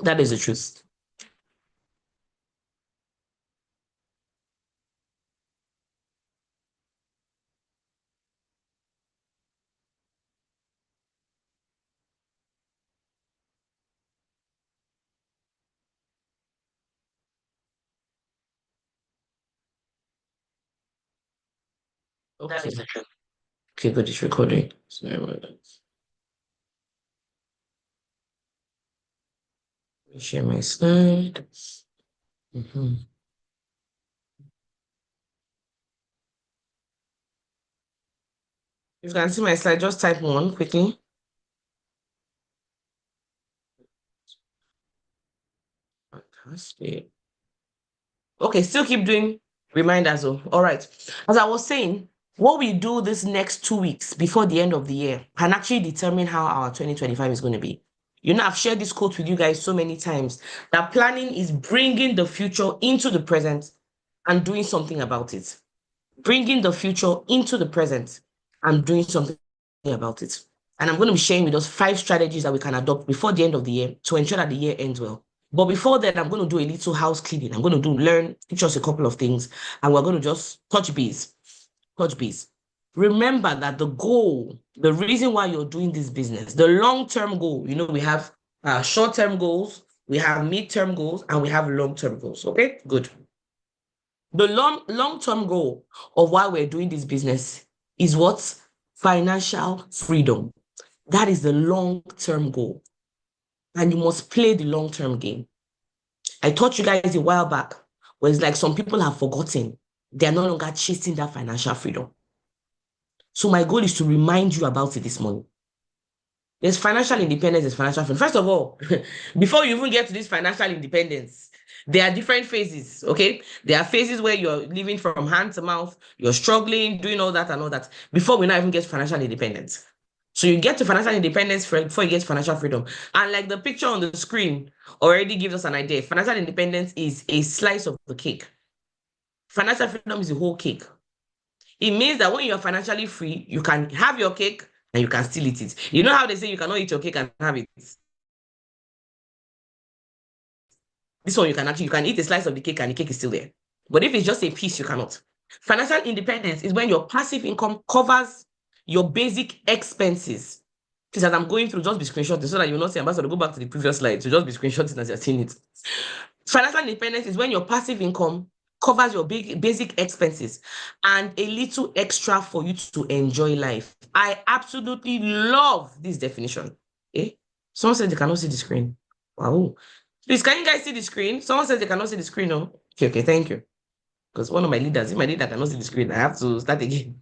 That is the truth. Okay. That is the truth. Okay, good. It's recording. Sorry about that. Let me share my slide. Mhm. If you can see my slide, just type one quickly. Fantastic. Okay, still keep doing reminders though. All right. As I was saying, what we do this next 2 weeks before the end of the year can actually determine how our 2025 is going to be. You know, I've shared this quote with you guys so many times that planning is bringing the future into the present and doing something about it. Bringing the future into the present and doing something about it. And I'm going to be sharing with us 5 strategies that we can adopt before the end of the year to ensure that the year ends well. But before that, I'm going to do a little house cleaning. I'm going to teach us a couple of things, and we're going to just touch base. Touch base. Remember that the goal, the reason why you're doing this business, the long-term goal, you know, we have short-term goals, we have mid-term goals, and we have long-term goals. Okay, good. The long-term goal of why we're doing this business is what? Financial freedom. That is the long-term goal. And you must play the long-term game. I taught you guys a while back, where it's like some people have forgotten. They're no longer chasing that financial freedom. So my goal is to remind you about it this morning. There's financial independence, there's financial freedom. First of all, before you even get to this financial independence, there are different phases, okay? There are phases where you're living from hand to mouth, you're struggling, doing all that and all that, before we not even get financial independence. So you get to financial independence before you get financial freedom. And like the picture on the screen already gives us an idea, financial independence is a slice of the cake. Financial freedom is the whole cake. It means that when you're financially free, you can have your cake and you can still eat it. You know how they say you cannot eat your cake and have it? This one you can eat a slice of the cake and the cake is still there. But if it's just a piece, you cannot. Financial independence is when your passive income covers your basic expenses. Please, as I'm going through, just be screenshotting so that you will not say, Ambassador, go back to the previous slide. So just be screenshotting as you're seeing it. Financial independence is when your passive income covers your basic expenses and a little extra for you to enjoy life. I absolutely love this definition. Eh? Someone said they cannot see the screen. Wow. Please, can you guys see the screen? Someone says they cannot see the screen. No. Okay, thank you. Because one of my leaders, if my leader cannot see the screen, I have to start again.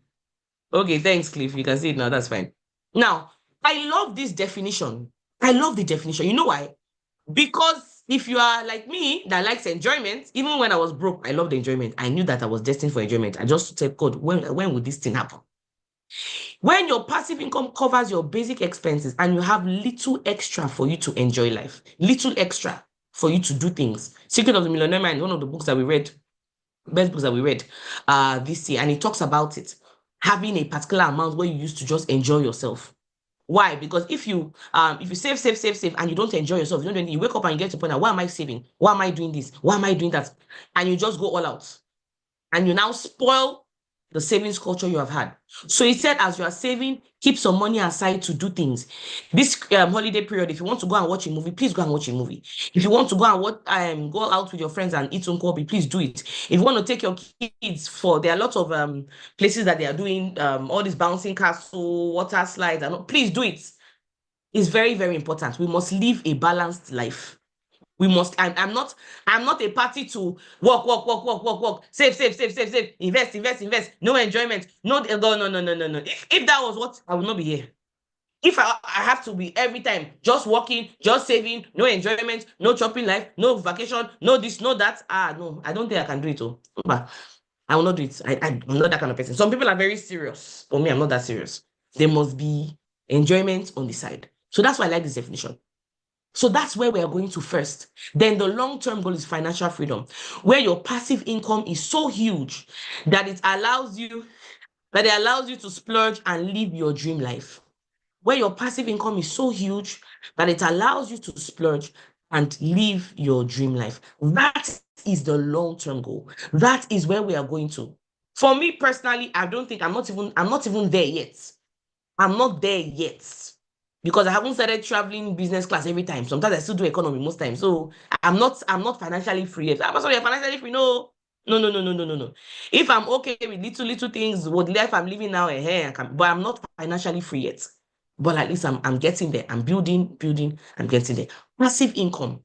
Okay, thanks, Cliff. You can see it now. That's fine. Now, I love this definition. I love the definition. You know why? Because if you are like me that likes enjoyment, even when I was broke, I loved enjoyment. I knew that I was destined for enjoyment. I just said, God, when would this thing happen? When your passive income covers your basic expenses and you have little extra for you to enjoy life, little extra for you to do things. Secret of the Millionaire Mind, one of the books that we read, best books that we read this year, and it talks about it having a particular amount where you used to just enjoy yourself. Why? Because if you save, and you don't enjoy yourself, you don't do anything, you wake up and you get to the point that why am I saving? Why am I doing this? Why am I doing that? And you just go all out. And you now spoil the savings culture you have had. So he said, as you are saving, keep some money aside to do things. This holiday period, if you want to go and watch a movie, please go and watch a movie. If you want to go and go out with your friends and eat unkobi, please do it. If you want to take your kids there are lots of places that they are doing all these bouncing castle, water slides, and please do it. It's very, very important. We must live a balanced life. We must. I'm not a party to work, save, invest. No enjoyment. No. If that was what, I would not be here. If I have to be every time just working, just saving, no enjoyment, no chopping life, no vacation, no this, no that. No, I don't think I can do it. But I will not do it. I'm not that kind of person. Some people are very serious. For me, I'm not that serious. There must be enjoyment on the side. So that's why I like this definition. So that's where we are going to first. Then the long-term goal is financial freedom, where your passive income is so huge that it allows you to splurge and live your dream life. Where your passive income is so huge that it allows you to splurge and live your dream life. That is the long-term goal. That is where we are going to. For me personally, I don't think I'm not even there yet. I'm not there yet because I haven't started traveling business class every time. Sometimes I still do economy most times. So I'm not financially free yet. I'm sorry, financially free. No. No, no, no, no, no, no, no. If I'm okay with little things, what life I'm living now, but I'm not financially free yet. But at least I'm getting there. I'm building, I'm getting there. Passive income.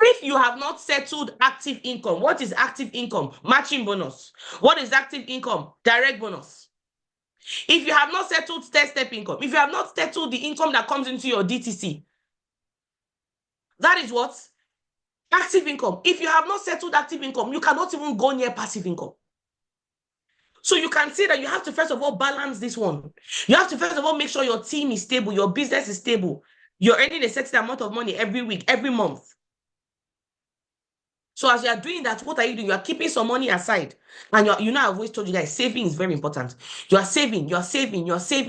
If you have not settled active income, what is active income? Matching bonus. What is active income? Direct bonus. If you have not settled step income, if you have not settled the income that comes into your DTC, that is what? Active income. If you have not settled active income, you cannot even go near passive income. So you can see that you have to first of all balance this one. You have to first of all make sure your team is stable, your business is stable. You're earning a certain amount of money every week, every month. So as you are doing that, what are you doing? You are keeping some money aside. And I've always told you guys, saving is very important. You are saving. Saving.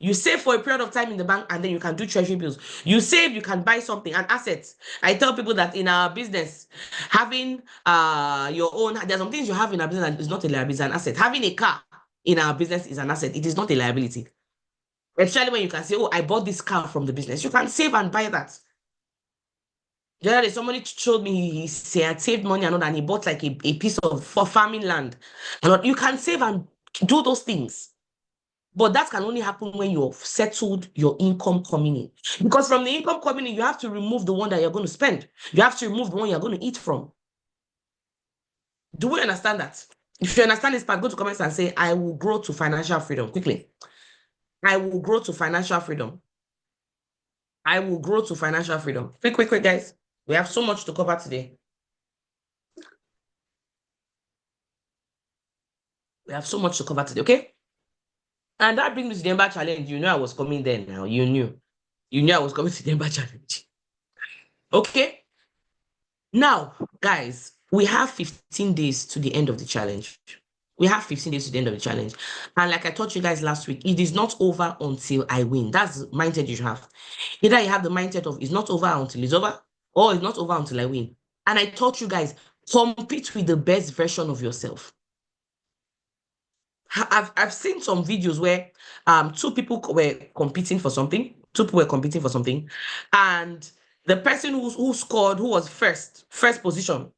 You save for a period of time in the bank and then you can do treasury bills. You save, you can buy something, an asset. I tell people that in our business, having your own, there's some things you have in our business that is not a liability, it's an asset. Having a car in our business is an asset. It is not a liability. Especially when you can say, oh, I bought this car from the business. You can save and buy that. The other day, somebody showed me he had saved money and he bought like a piece of for farming land. And you can save and do those things. But that can only happen when you've settled your income coming in. Because from the income coming in, you have to remove the one that you're going to spend. You have to remove the one you're going to eat from. Do we understand that? If you understand this part, go to comments and say, I will grow to financial freedom. Quickly. I will grow to financial freedom. I will grow to financial freedom. Quick, guys. We have so much to cover today. We have so much to cover today, okay? And that brings me to the Ember Challenge. You know I was coming there now. You knew I was coming to the Ember Challenge. Okay? Now, guys, we have 15 days to the end of the challenge. We have 15 days to the end of the challenge. And like I told you guys last week, it is not over until I win. That's the mindset you should have. Either you have the mindset of it's not over until it's over, or it's not over until I win. And I taught you guys, compete with the best version of yourself. I've seen some videos where two people were competing for something. And the person who scored, who was first position,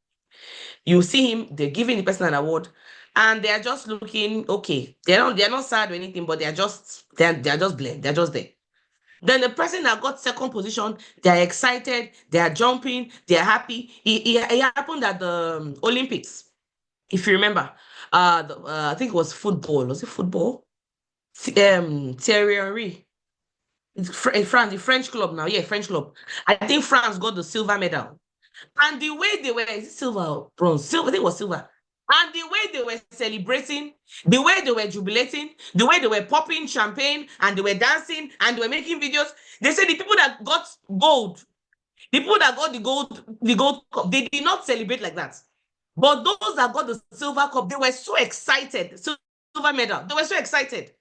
you see him, they're giving the person an award, and they're just looking okay. They're not sad or anything, but they're just blamed. They're just there. Then the person that got second position, they're excited, they're jumping, they're happy. It happened at the Olympics, if you remember. I think it was football. Was it football? Thierry Henry. It's France, the French club now. Yeah, French club. I think France got the silver medal. And the way they were, is it silver or bronze? Silver, I think it was silver. And the way they were celebrating, the way they were jubilating, the way they were popping champagne and they were dancing and they were making videos. They said the people that got gold, the people that got the gold cup, they did not celebrate like that. But those that got the silver cup, they were so excited. Silver medal, they were so excited.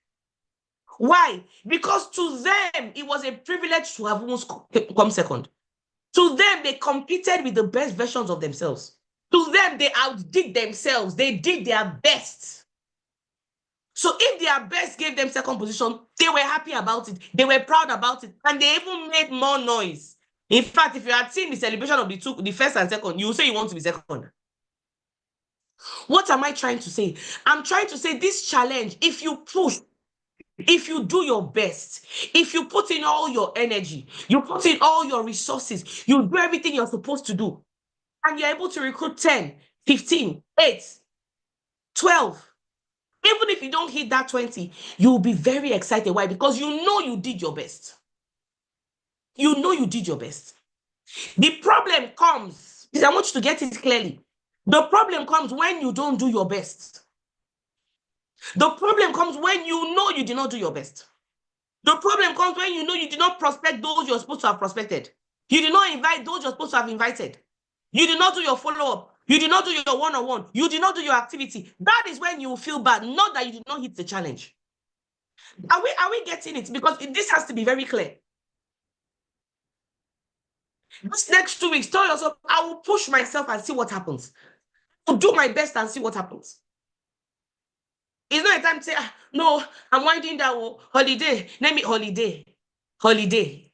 Why? Because to them, it was a privilege to have almost come second. To them, they competed with the best versions of themselves. To them, they outdid themselves. They did their best. So if their best gave them second position, they were happy about it. They were proud about it. And they even made more noise. In fact, if you had seen the celebration of the first and second, you would say you want to be second. What am I trying to say? I'm trying to say this challenge, if you push, if you do your best, if you put in all your energy, you put in all your resources, you do everything you're supposed to do, and you're able to recruit 10, 15, 8, 12, even if you don't hit that 20, you'll be very excited. Why? Because you know you did your best. You know you did your best. The problem comes, I want you to get it clearly. The problem comes when you don't do your best. The problem comes when you know you did not do your best. The problem comes when you know you did not prospect those you're supposed to have prospected. You did not invite those you're supposed to have invited. You did not do your follow-up. You did not do your one-on-one. You did not do your activity. That is when you will feel bad, not that you did not hit the challenge. Are we getting it? Because this has to be very clear. This next 2 weeks, tell yourself, I will push myself and see what happens. I'll do my best and see what happens. It's not a time to say, no, I'm winding down. Holiday. Let me holiday. Holiday.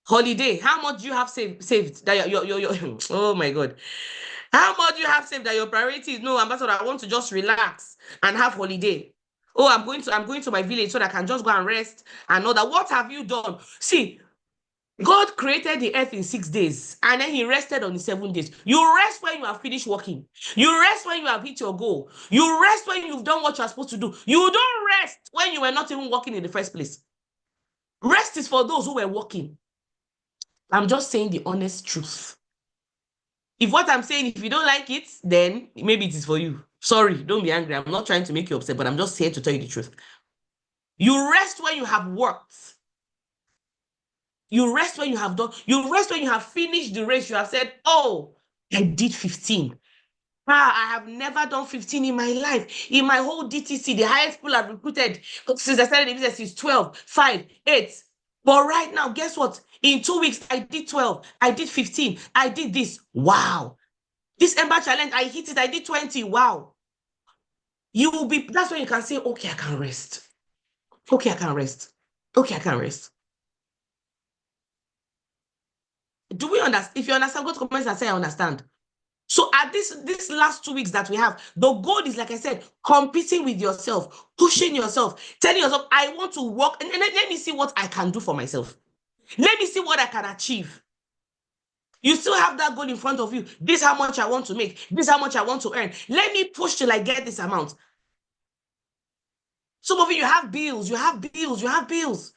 Holiday. How much do you have saved that your oh my God. How much do you have saved that your priority is no, ambassador, I want to just relax and have holiday. Oh, I'm going to my village so that I can just go and rest and all that. What have you done? See, God created the earth in 6 days and then he rested on the 7 days. You rest when you have finished working. You rest when you have hit your goal. You rest when you've done what you're supposed to do. You don't rest when you were not even working in the first place. Rest is for those who were working. I'm just saying the honest truth. If what I'm saying, if you don't like it, then maybe it is for you. Sorry, don't be angry. I'm not trying to make you upset, but I'm just here to tell you the truth. You rest when you have worked. You rest when you have done. You rest when you have finished the race. You have said, oh, I did 15. I have never done 15 in my life. In my whole DTC, the highest people I've recruited since I started the business is 12, 5, 8. But right now, guess what? In 2 weeks, I did 12. I did 15. I did this. Wow. This Ember Challenge, I hit it. I did 20. Wow. You will be, that's when you can say, okay, I can rest. Okay, I can rest. Okay, I can rest. Do we understand? If you understand, go to comments and say, I understand. So at this last 2 weeks that we have, the goal is, like I said, competing with yourself, pushing yourself, telling yourself, I want to work, and let me see what I can do for myself. Let me see what I can achieve. You still have that goal in front of you. This is how much I want to make. This is how much I want to earn. Let me push till I get this amount. Some of you have bills. You have bills. You have bills.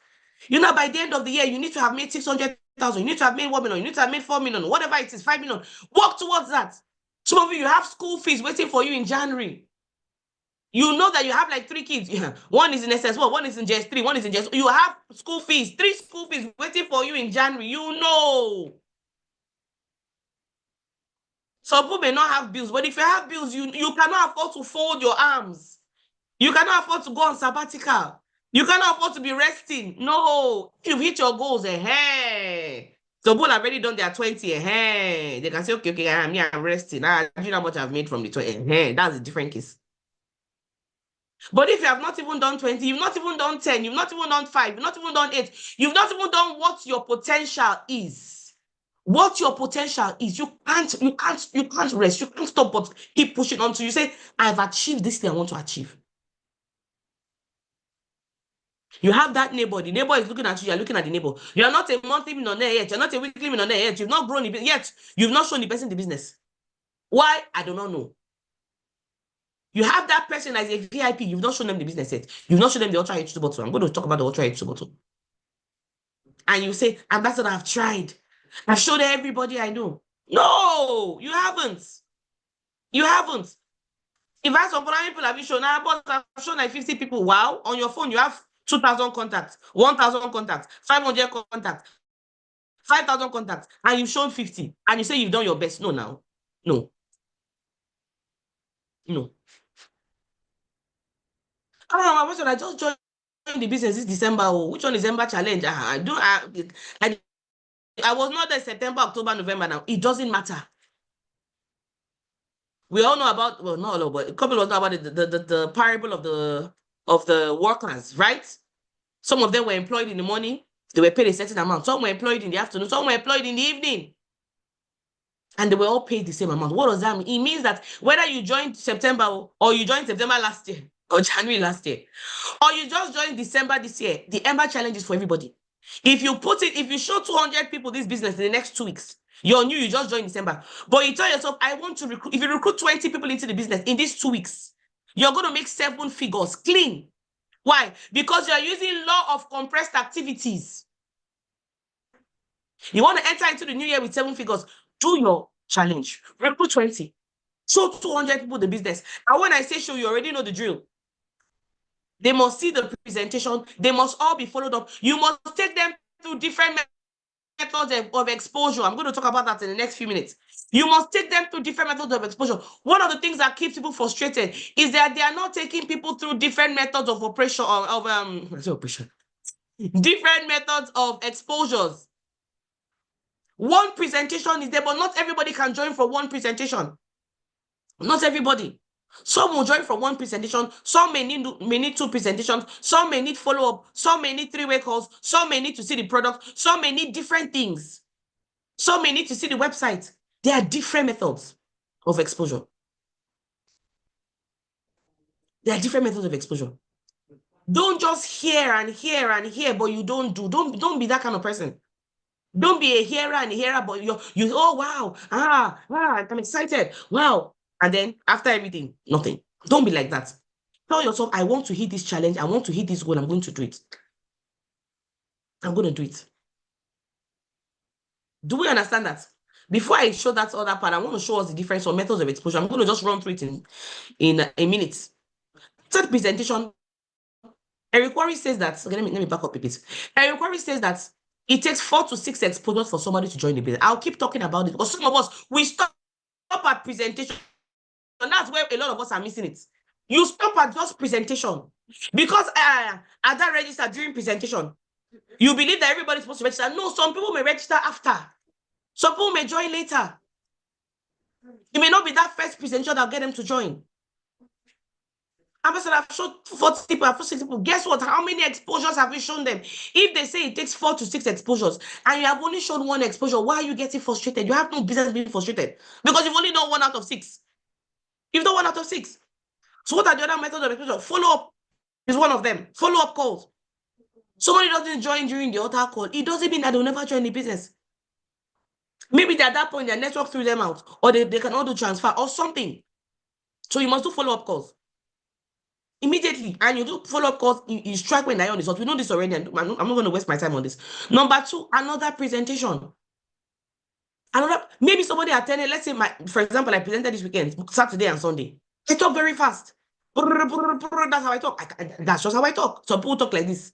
You know, by the end of the year, you need to have made 600,000. You need to have made 1 million. You need to have made 4 million. Whatever it is, 5 million. Work towards that. Some of you have school fees waiting for you in January. You know that you have like 3 kids. Yeah. One is in SS1, one is in JS3, one is in JS. You have school fees, 3 school fees waiting for you in January. You know. Some people may not have bills, but if you have bills, you cannot afford to fold your arms. You cannot afford to go on sabbatical. You cannot afford to be resting. No. If you've hit your goals, some people have already done their 20, they can say, okay, I'm resting. Do you know how much I've made from the 20? That's a different case. But if you have not even done 20, you've not even done 10, you've not even done 5, you've not even done 8, you've not even done what your potential is. What your potential is, you can't rest, you can't stop but keep pushing on till you say, I've achieved this thing I want to achieve. You have that neighbor, the neighbor is looking at you, you're looking at the neighbor. You're not a monthly millionaire yet, you're not a weekly millionaire yet, you've not grown yet, you've not shown the person the business. Why? I do not know. You have that person as a VIP, you've not shown them the business yet. You've not shown them the Ultra H2 bottle. I'm going to talk about the Ultra H2 bottle. And you say, Ambassador, I've tried. I've showed everybody I know. No, you haven't. You haven't. If I saw people have you shown, I've shown like 50 people. Wow. On your phone, you have 2,000 contacts, 1,000 contacts, 500 contacts, 5,000 contacts, and you've shown 50. And you say you've done your best. No, now. No. No. I just joined the business this December. Oh, which one is Ember Challenge? I was not there September, October, November now. It doesn't matter. We all know about, well, not all, but a couple of us know about the parable of the workers, right? Some of them were employed in the morning, they were paid a certain amount. Some were employed in the afternoon, some were employed in the evening. And they were all paid the same amount. What does that mean? It means that whether you joined September or you joined September last year or January last year, or you just joined December this year, the Ember Challenge is for everybody. If you show 200 people this business in the next 2 weeks, you're new, you just joined December, but you tell yourself, I want to recruit. If you recruit 20 people into the business in these 2 weeks, you're going to make 7 figures clean. Why? Because you're using law of compressed activities. You want to enter into the new year with 7 figures, do your challenge. Recruit 20. Show 200 people the business. And when I say show, you already know the drill. They must see the presentation. They must all be followed up. You must take them through different methods of exposure. I'm going to talk about that in the next few minutes. You must take them through different methods of exposure. One of the things that keeps people frustrated is that they are not taking people through different methods of operation different methods of exposures. One presentation is there, but not everybody can join for one presentation. Not everybody. Some will join from one presentation. Some may need two presentations. Some may need follow-up. Some may need three-way calls. Some may need to see the product. Some may need different things. Some may need to see the website. There are different methods of exposure. There are different methods of exposure. Don't just hear and hear and hear, but you don't do. Don't be that kind of person. Don't be a hearer and a hearer, but you oh wow, I'm excited. Wow. And then after everything, nothing. Don't be like that. Tell yourself, I want to hit this challenge. I want to hit this goal. I'm going to do it. I'm going to do it. Do we understand that? Before I show that other part, I want to show us the difference of methods of exposure. I'm going to just run through it in a minute. Third presentation, Eric Worre says that, okay, let me back up a bit. Eric Worre says that it takes 4 to 6 exposures for somebody to join the business. I'll keep talking about it because some of us, we stop at presentation. And that's where a lot of us are missing it. You stop at just presentation. Because at that register during presentation, you believe that everybody's supposed to register. No, some people may register after. Some people may join later. It may not be that first presentation that'll get them to join. Ambassador, I've shown 40 people, 60 people. Guess what? How many exposures have you shown them? If they say it takes 4 to 6 exposures and you have only shown 1 exposure, why are you getting frustrated? You have no business being frustrated because you've only done 1 out of 6. You've done 1 out of 6. So what are the other methods of exposure? Follow-up is one of them. Follow-up calls. Somebody doesn't join during the altar call. It doesn't mean that they'll never join the business. Maybe at that point, their network threw them out, or they cannot do transfer or something. So you must do follow-up calls immediately. And you do follow-up calls, you strike when iron is hot. We know this already, and I'm not going to waste my time on this. Number 2, another presentation. Maybe somebody attended, let's say, for example, I presented this weekend, Saturday and Sunday. I talk very fast. That's how I talk. That's just how I talk. Some people talk like this.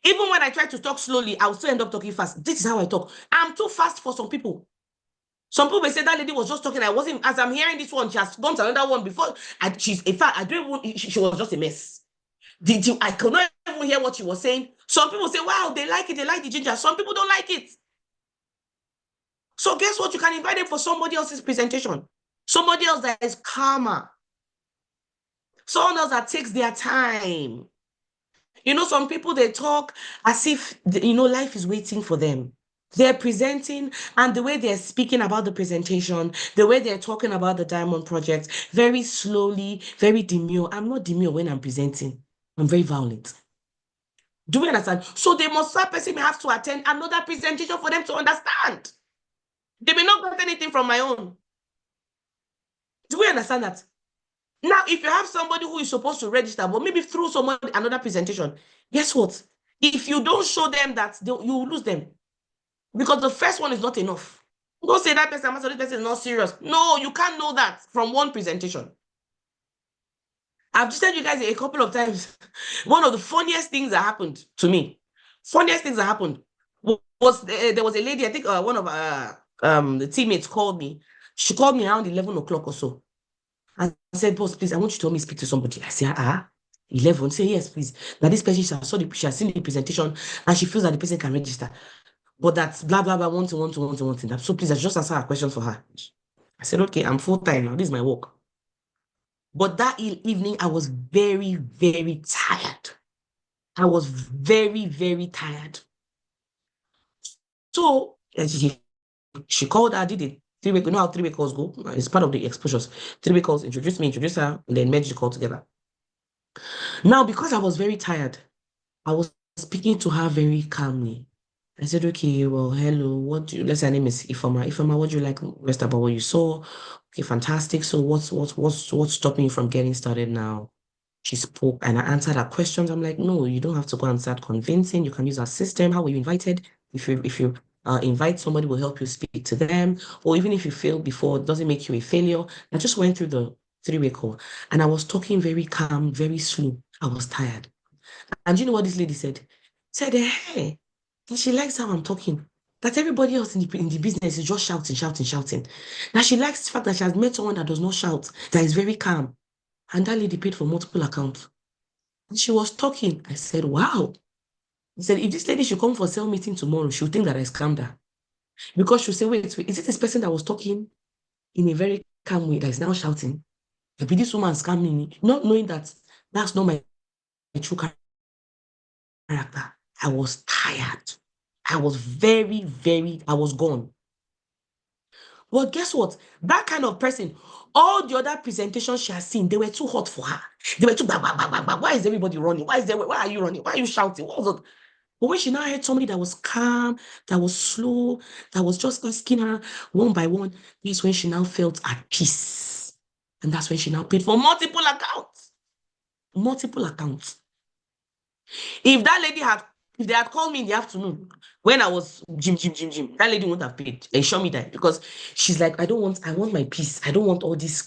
Even when I try to talk slowly, I will still end up talking fast. This is how I talk. I'm too fast for some people. Some people may say that lady was just talking. I wasn't, as I'm hearing this one, she has gone to another one before. In fact, I don't even, she was just a mess. I could not even hear what she was saying. Some people say, wow, they like it, they like the ginger. Some people don't like it. So guess what? You can invite them for somebody else's presentation. Somebody else that is calmer. Someone else that takes their time. You know, some people, they talk as if, life is waiting for them. They're presenting, and the way they're speaking about the presentation, the way they're talking about the Diamond Project, very slowly, very demure. I'm not demure when I'm presenting. I'm very violent. Do we understand? So that person may have to attend another presentation for them to understand. They may not get anything from my own. Do we understand that? Now, if you have somebody who is supposed to register, but maybe through another presentation, guess what? If you don't show them that, you will lose them. Because the first one is not enough. Don't say that person is not serious. No, you can't know that from one presentation. I've just said you guys a couple of times. One of the funniest things that happened to me, was there was a lady, I think one of the teammates called me. She called me around 11 o'clock or so. I said, boss, please, I want you to help me speak to somebody. I said, 11. Say, yes, please. Now this person, she has seen the presentation and she feels that the person can register. But that's blah, blah, blah, one thing. So please, I just answer a question for her. I said, okay, I'm full-time now. This is my work. But that evening, I was very, very tired. I was very, very tired. So she called, I did it. 3-way, you know how 3-way calls go? It's part of the exposures. 3-way calls, introduce her, and then merge the call together. Now, because I was very tired, I was speaking to her very calmly. I said, okay, well, hello, let's say her name is Ifoma. Ifoma, what do you like best about what you saw? Okay, fantastic. So what's stopping you from getting started now? She spoke and I answered her questions. I'm like, no, you don't have to go and start convincing. You can use our system. How were you invited? If you invite somebody, will help you speak to them. Or even if you failed before, it doesn't make you a failure. I just went through the 3-way call and I was talking very calm, very slow. I was tired. And you know what this lady said? Said, hey, she likes how I'm talking. that everybody else in the business is just shouting, shouting, shouting. That she likes the fact that she has met someone that does not shout, that is very calm. And that lady paid for multiple accounts. And she was talking. I said, wow. He said, if this lady should come for sale meeting tomorrow, she'll think that I scammed her. Because she'll say, wait, is it this person that was talking in a very calm way that is now shouting? Maybe this woman scamming me, not knowing that that's not my true character. I was tired. I was I was gone. But guess what? That kind of person, all the other presentations she has seen, they were too hot for her. They were too bang, bang, bang, bang, bang. Why is everybody running? Why are you running? Why are you shouting? What was it? But when she now heard somebody that was calm, that was slow, that was just asking her one by one, this when she now felt at peace. And that's when she now paid for multiple accounts. Multiple accounts. If they had called me in the afternoon when I was gym, that lady wouldn't have paid and show me that because she's like, I want my peace. I don't want all this.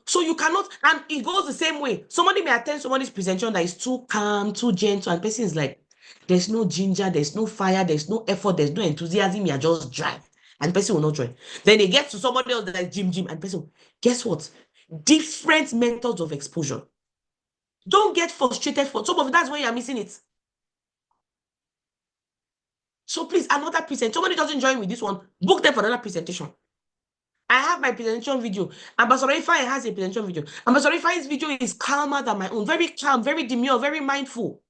So you cannot, and it goes the same way. Somebody may attend somebody's presentation that is too calm, too gentle, and person is like, there's no ginger, there's no fire, there's no effort, there's no enthusiasm, you're just dry. And person will not join. Then they get to somebody else that is gym, and person, guess what? Different methods of exposure. Don't get frustrated for some of that's where you're missing it. So please, another present. Somebody doesn't join with this one, book them for another presentation. I have my presentation video. Ambassador Ifeanyi has a presentation video. Ambassador Ifeanyi's video is calmer than my own. Very calm, very demure, very mindful.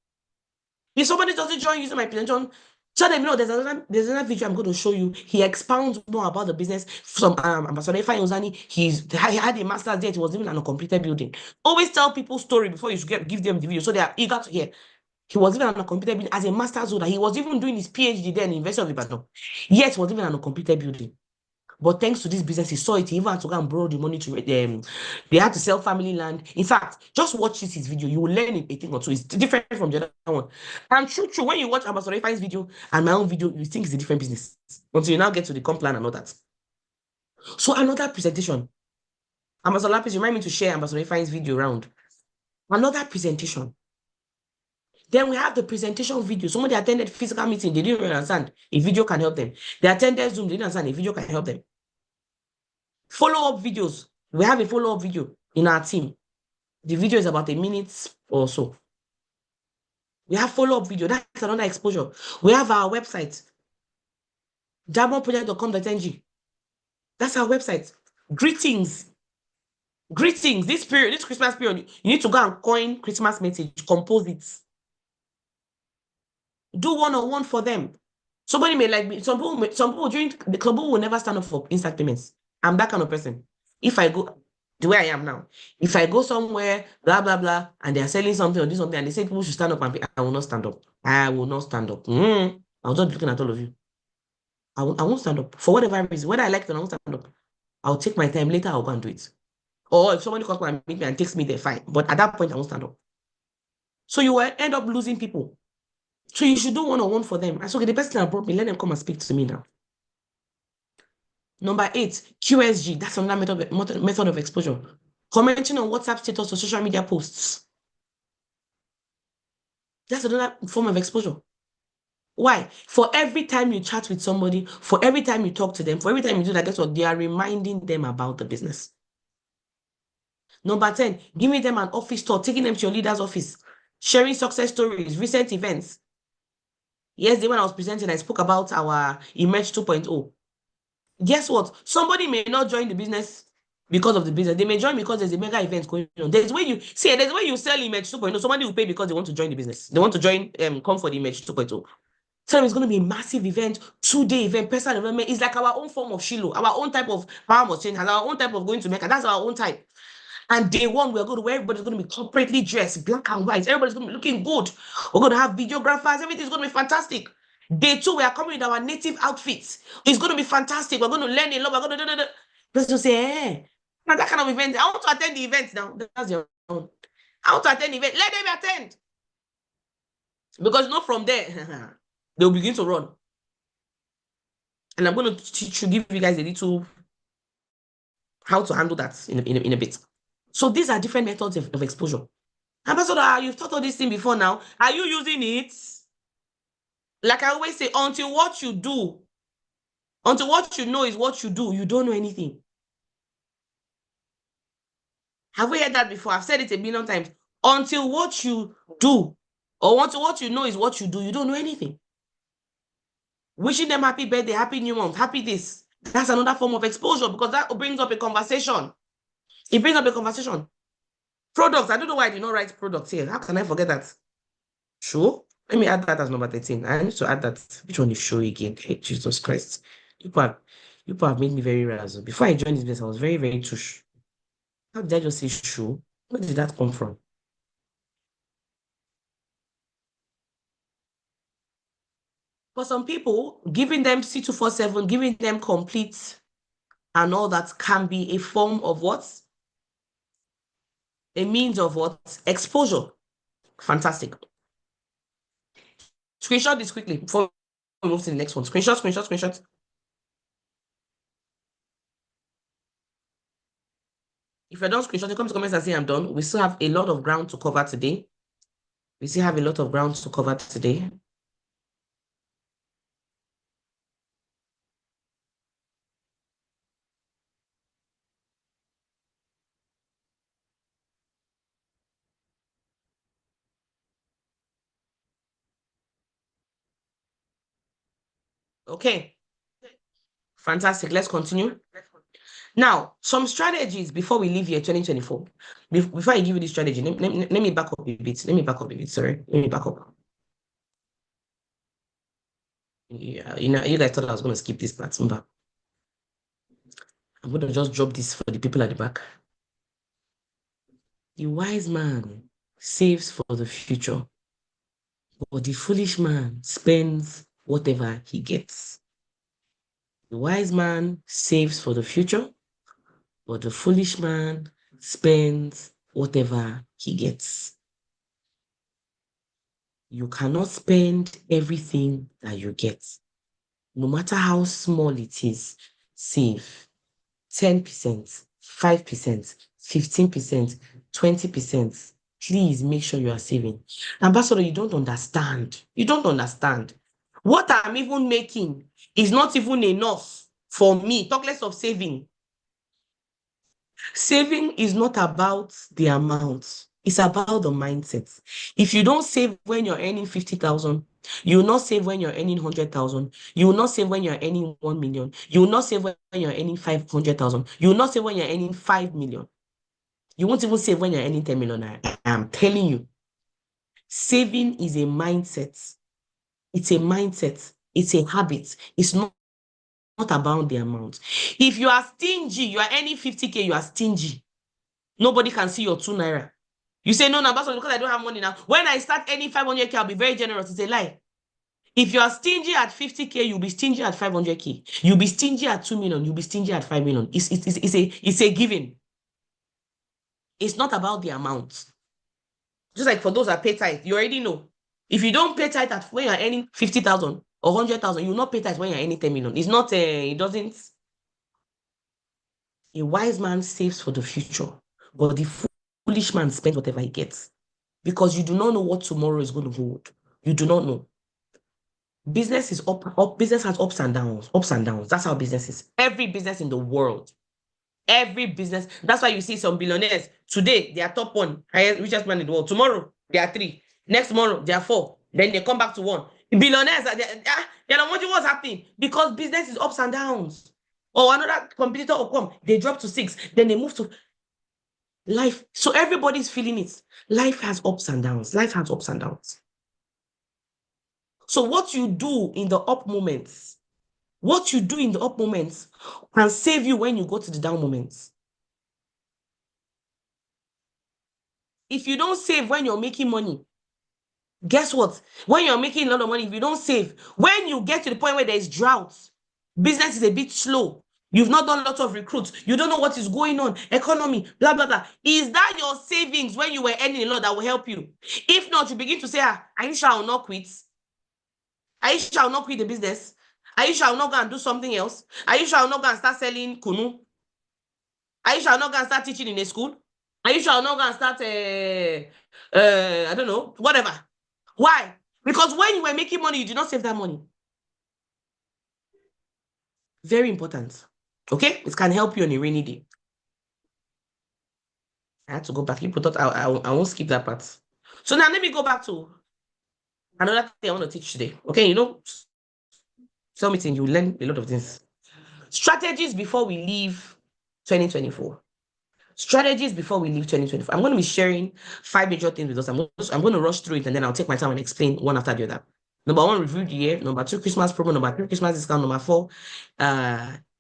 If somebody doesn't join using my presentation, tell them, there's another video I'm going to show you. He expounds more about the business from Ambassador Ifeanyi Ozani. He had a master's there. It was even an uncompleted building. Always tell people story before you give them the video so they are eager to hear. He was even an uncompleted building as a master's holder. He was even doing his PhD there in the University of Ibadan. Yet, it was even an uncompleted building. But thanks to this business, he saw it. He even had to go and borrow the money to them. They had to sell family land. In fact, just watch his video. You will learn a thing or two. It's different from the other one. And true, when you watch Ambassador Ifeanyi's video and my own video, you think it's a different business until you now get to the comp plan and all that. So another presentation. Ambassador Lapis, remind me to share Ambassador Ifeanyi's video around. Another presentation. Then we have the presentation video. Somebody attended physical meeting. They didn't understand. A video can help them. They attended Zoom. They didn't understand. A video can help them. Follow-up videos. We have a follow-up video in our team. The video is about a minute or so. We have follow-up video. That's another exposure. We have our website, diamondproject.com.ng. That's our website. Greetings. This Christmas period, you need to go and coin Christmas message, compose it. Do one-on-one for them. Somebody may like me. Some people during the club will never stand up for instant payments. I'm that kind of person. If I go the way I am now, if I go somewhere, blah, blah, blah, and they are selling something or do something, and they say people should stand up and pay, I will not stand up. I will not stand up. I'll just be looking at all of you. I won't stand up. For whatever reason, whether I like it or I won't stand up. I'll take my time. Later, I'll go and do it. Or if somebody comes and meet me and takes me there, fine. But at that point, I won't stand up. So you will end up losing people. So you should do one-on-one for them. I said, okay, the person that brought me, let them come and speak to me now. Number 8, QSG. That's another method of exposure. Commenting on WhatsApp status or social media posts. That's another form of exposure. Why? For every time you chat with somebody, for every time you talk to them, for every time you do that, guess what? They are reminding them about the business. Number 10, giving them an office tour, taking them to your leader's office, sharing success stories, recent events. Yesterday when I was presenting, I spoke about our Emerge 2.0. Guess what? Somebody may not join the business because of the business. They may join because there's a mega event going on. There's where you sell Image 2.0. Somebody will pay because they want to join the business. They want to join, come for the Image 2.0. So it's going to be a massive event, 2-day event, personal development. It's like our own form of Shiloh, our own type of power must change, our own type of going to Mecca. That's our own type. And day one, we're going to where everybody's going to be corporately dressed, black and white. Everybody's going to be looking good. We're going to have videographers. Everything's going to be fantastic. Day 2, we are coming with our native outfits. It's going to be fantastic. We're going to learn a lot. We're going to Let's say, that kind of event. I want to attend the event now. That's your own. I want to attend the event. Let them attend. Because not from there, they'll begin to run. And I'm going to give you guys a little how to handle that in a bit. So these are different methods of exposure. Ambassador, you've taught all this thing before now. Are you using it? Like I always say, until what you do, until what you know is what you do, you don't know anything. Have we heard that before? I've said it a million times. Until what you do, or until what you know is what you do, you don't know anything. Wishing them happy birthday, happy new month, happy this. That's another form of exposure because that brings up a conversation. It brings up a conversation. Products. I don't know why I did not write products here. How can I forget that? Show. Let me add that as number 13. I need to add that. Which one is show again? Hey, Jesus Christ. People have made me very razzle. Before I joined this business, I was very, very tush. How did I just say show? Where did that come from? For some people, giving them C247, giving them complete and all that can be a form of what? A means of what? Exposure. Fantastic. Screenshot this quickly before we move to the next one. Screenshot. If you're done screenshot, come to comments and say I'm done. We still have a lot of ground to cover today. Okay. Fantastic. Let's continue. Now, some strategies before we leave here 2024. Before I give you this strategy, let me back up a bit. Sorry. Let me back up. Yeah, you guys thought I was going to skip this part. But I'm going to just drop this for the people at the back. The wise man saves for the future, but the foolish man spends whatever he gets. The wise man saves for the future, but the foolish man spends whatever he gets. You cannot spend everything that you get. No matter how small it is, save 10%, 5%, 15%, 20%. Please make sure you are saving. Ambassador, you don't understand. What I'm even making is not even enough for me. Talk less of saving. Saving is not about the amount. It's about the mindset. If you don't save when you're earning 50,000, you will not save when you're earning 100,000. You will not save when you're earning 1 million. You will not save when you're earning 500,000. You will not save when you're earning 5 million. You won't even save when you're earning 10 million. I am telling you. Saving is a mindset. It's a mindset. It's a habit. It's not about the amount. If you are stingy, you are earning 50K, you are stingy. Nobody can see your 2 naira. You say, no, because I don't have money now. When I start earning 500K, I'll be very generous. It's a lie. If you are stingy at 50K, you'll be stingy at 500K. You'll be stingy at 2 million. You'll be stingy at 5 million. It's a given. It's not about the amount. Just like for those that pay tithe, you already know. If you don't pay tithe when you're earning 50,000 or 100,000, you will not pay tithe when you're earning 10 million. It's not, it doesn't. A wise man saves for the future, but the foolish man spends whatever he gets because you do not know what tomorrow is going to hold. You do not know. Business is up. Business has ups and downs. That's how business is. Every business in the world. Every business. That's why you see some billionaires. Today, they are top one, richest man in the world. Tomorrow, they are 3. Next tomorrow, they are 4. Then they come back to 1. Billionaires, they're not watching what's happening because business is ups and downs. Or another competitor will come, they drop to 6. Then they move to life. So everybody's feeling it. Life has ups and downs. So what you do in the up moments, can save you when you go to the down moments. If you don't save when you're making money, guess what? When you're making a lot of money, if you don't save, when you get to the point where there is drought, business is a bit slow, you've not done a lot of recruits, you don't know what is going on, economy, blah, blah, blah. Is that your savings when you were earning a lot that will help you? If not, you begin to say, Aisha, I will not quit. Aisha, I will not quit the business. Aisha, I will not go and do something else. Aisha, I will not go and start selling kunu. Aisha, I will not go and start teaching in a school. Aisha, I will not go and start, I don't know, whatever. Why? Because when you were making money, you did not save that money. Very important. Okay? It can help you on a rainy day. I had to go back. People thought I won't skip that part. So now let me go back to another thing I want to teach today. Okay, sell meeting, you learn a lot of things. Strategies before we leave 2024. Strategies before we leave 2024. I'm going to be sharing 5 major things with us. I'm going to rush through it and then I'll take my time and explain one after the other. Number 1, review the year. Number 2, Christmas promo. Number 3, Christmas discount. Number 4,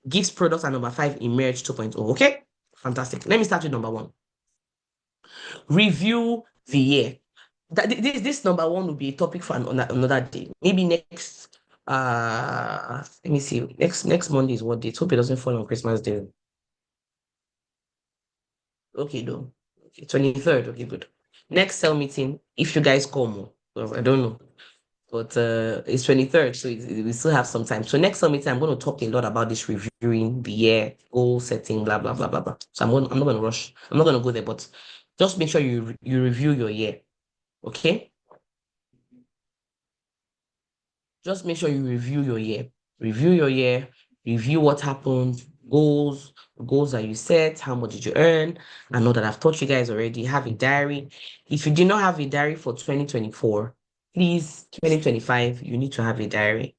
gifts, products. And number 5, Emerge 2.0. Okay? Fantastic. Let me start with number 1. Review the year. This number 1 will be a topic for another day. Maybe next, let me see. Next Monday is what date? Hope it doesn't fall on Christmas Day. Okay, no. Okay, 23rd. Okay, good. Next cell meeting, if you guys come, well, I don't know. But it's 23rd, so we still have some time. So next cell meeting, I'm going to talk a lot about this reviewing the year, goal setting, blah, blah, blah, blah, blah. So I'm not going to rush. I'm not going to go there, but just make sure you review your year. Okay? Just make sure you review your year. Review your year, review what happened, goals that you set, how much did you earn. I know that I've taught you guys already. Have a diary. If you did not have a diary for 2024, please, 2025, you need to have a diary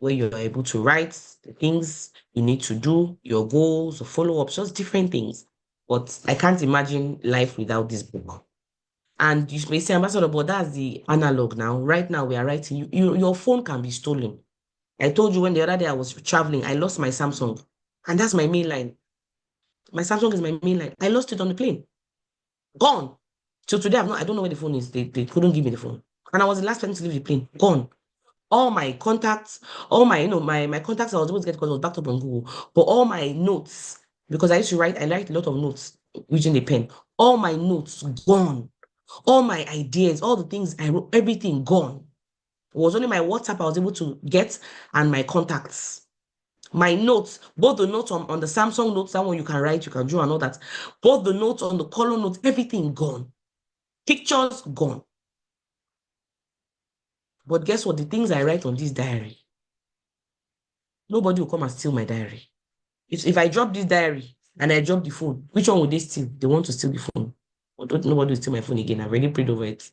where you're able to write the things you need to do, your goals, follow-ups, just different things. But I can't imagine life without this book. And you may say, Ambassador, but that's the analog now. Right now, we are writing. Your phone can be stolen. I told you when the other day I was traveling, I lost my Samsung. And that's my main line. My Samsung is my main line. I lost it on the plane. Gone. Till today, I don't know where the phone is. They couldn't give me the phone. And I was the last person to leave the plane. Gone. All my contacts, all my, my contacts I was able to get because I was backed up on Google. But all my notes, because I write a lot of notes using the pen. All my notes gone. All my ideas, all the things I wrote, everything gone. It was only my WhatsApp I was able to get and my contacts. My notes, both the notes on the Samsung notes, that one you can write, you can draw and all that. Both the notes on the color notes, everything gone. Pictures gone. But guess what? The things I write on this diary, nobody will come and steal my diary. If I drop this diary and I drop the phone, which one would they steal? They want to steal the phone. But nobody will steal my phone again. I've already prayed over it.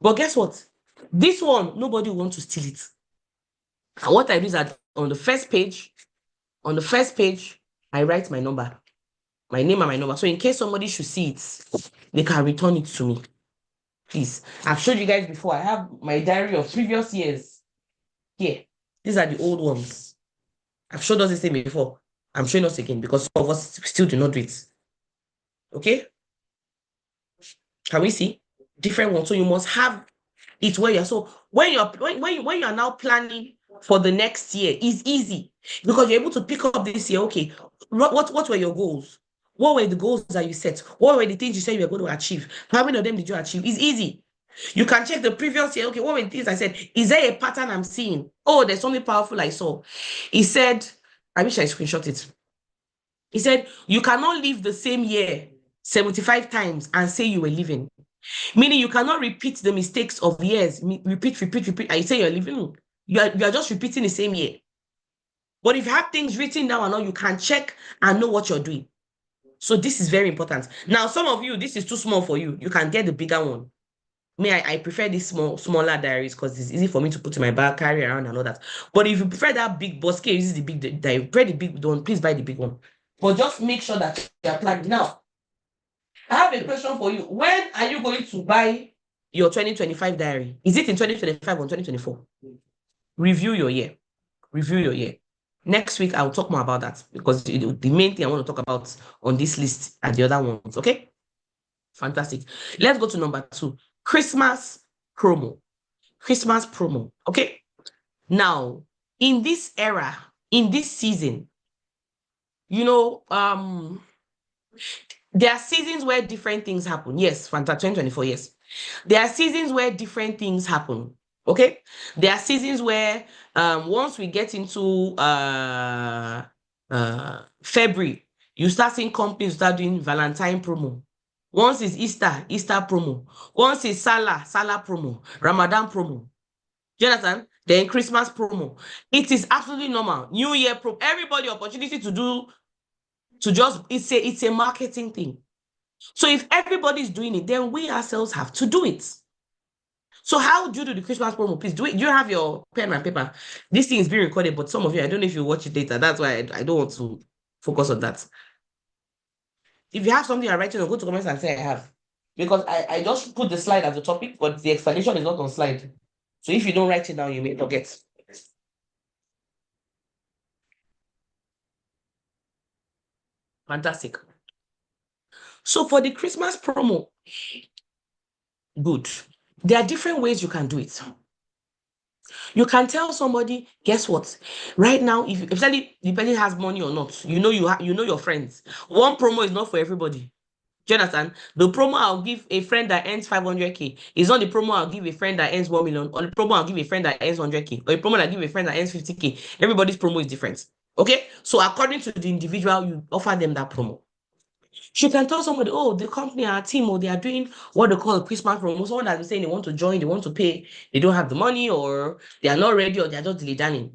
But guess what? This one, nobody will want to steal it. And what I do is that on the first page, I write my number, my name and my number. So in case somebody should see it, they can return it to me. Please. I've showed you guys before. I have my diary of previous years here. These are the old ones. I've showed us this thing before. I'm showing us again because some of us still do not do it. Okay? Can we see? Different ones. So you must have it where you're. So when you are now planning for the next year, it's easy because you're able to pick up this year. Okay, what were your goals? What were the goals that you set? What were the things you said you were going to achieve? How many of them did you achieve? It's easy. You can check the previous year. Okay, what were the things I said? Is there a pattern I'm seeing? Oh, there's something powerful I saw. He said, I wish I screenshot it. He said, you cannot live the same year 75 times and say you were living. Meaning you cannot repeat the mistakes of years. Repeat. And you say you're living. You are just repeating the same year. But if you have things written down and all, you can check and know what you're doing. So this is very important. Now, some of you, this is too small for you. You can get the bigger one. Me, I prefer these smaller diaries because it's easy for me to put in my bag, carry around and all that. But if you prefer that big boss case, this is the big diary. Prefer the big one, please buy the big one. But just make sure that you are plugged. Now, I have a question for you. When are you going to buy your 2025 diary? Is it in 2025 or 2024? Review your year. Review your year. Next week, I'll talk more about that because the main thing I want to talk about on this list are the other ones. Okay? Fantastic. Let's go to number 2. Christmas promo. Christmas promo. Okay? Now, in this era, in this season, there are seasons where different things happen. Yes, fantastic. 2024, yes. There are seasons where different things happen. Okay? There are seasons where once we get into February, you start seeing companies start doing Valentine promo. Once is Easter, Easter promo. Once is Salah, Salah promo. Ramadan promo. Do you understand? Then Christmas promo. It is absolutely normal. New Year promo. Everybody opportunity to just, it's a marketing thing. So if everybody's doing it, then we ourselves have to do it. So how do you do the Christmas promo? Please do it. Do you have your pen and paper? This thing is being recorded, but some of you, I don't know if you watch it later. That's why I don't want to focus on that. If you have something you're writing on, go to comments and say I have. Because I just put the slide as a topic, but the explanation is not on slide. So if you don't write it down, you may forget. Fantastic. So for the Christmas promo, good. There are different ways you can do it. You can tell somebody, guess what? Right now, if especially the person has money or not, you know you know your friends. One promo is not for everybody. Do you understand? The promo I'll give a friend that earns 500K is not the promo I'll give a friend that earns 1 million, or the promo I'll give a friend that earns 100K, or a promo that I give a friend that earns 50K. Everybody's promo is different. Okay? So according to the individual, you offer them that promo. You can tell somebody, oh, the company, our team, or they are doing what they call a Christmas promo. Someone that's been saying they want to join, they want to pay, they don't have the money, or they are not ready, or they are just dilly-dallying.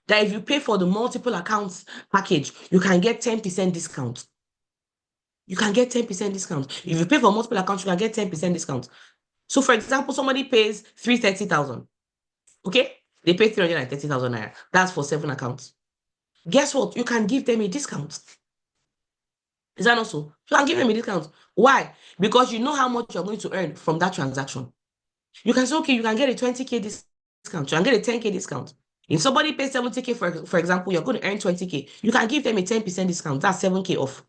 That if you pay for the multiple accounts package, you can get 10% discount. You can get 10% discount. If you pay for multiple accounts, you can get 10% discount. So, for example, somebody pays 330,000. Okay? They pay 330,000 naira. That's for 7 accounts. Guess what? You can give them a discount. Is that also? You can give them a discount. Why? Because you know how much you're going to earn from that transaction. You can say, okay, you can get a 20K discount. You can get a 10K discount. If somebody pays 70K, for example, you're going to earn 20K. You can give them a 10% discount. That's 7K off.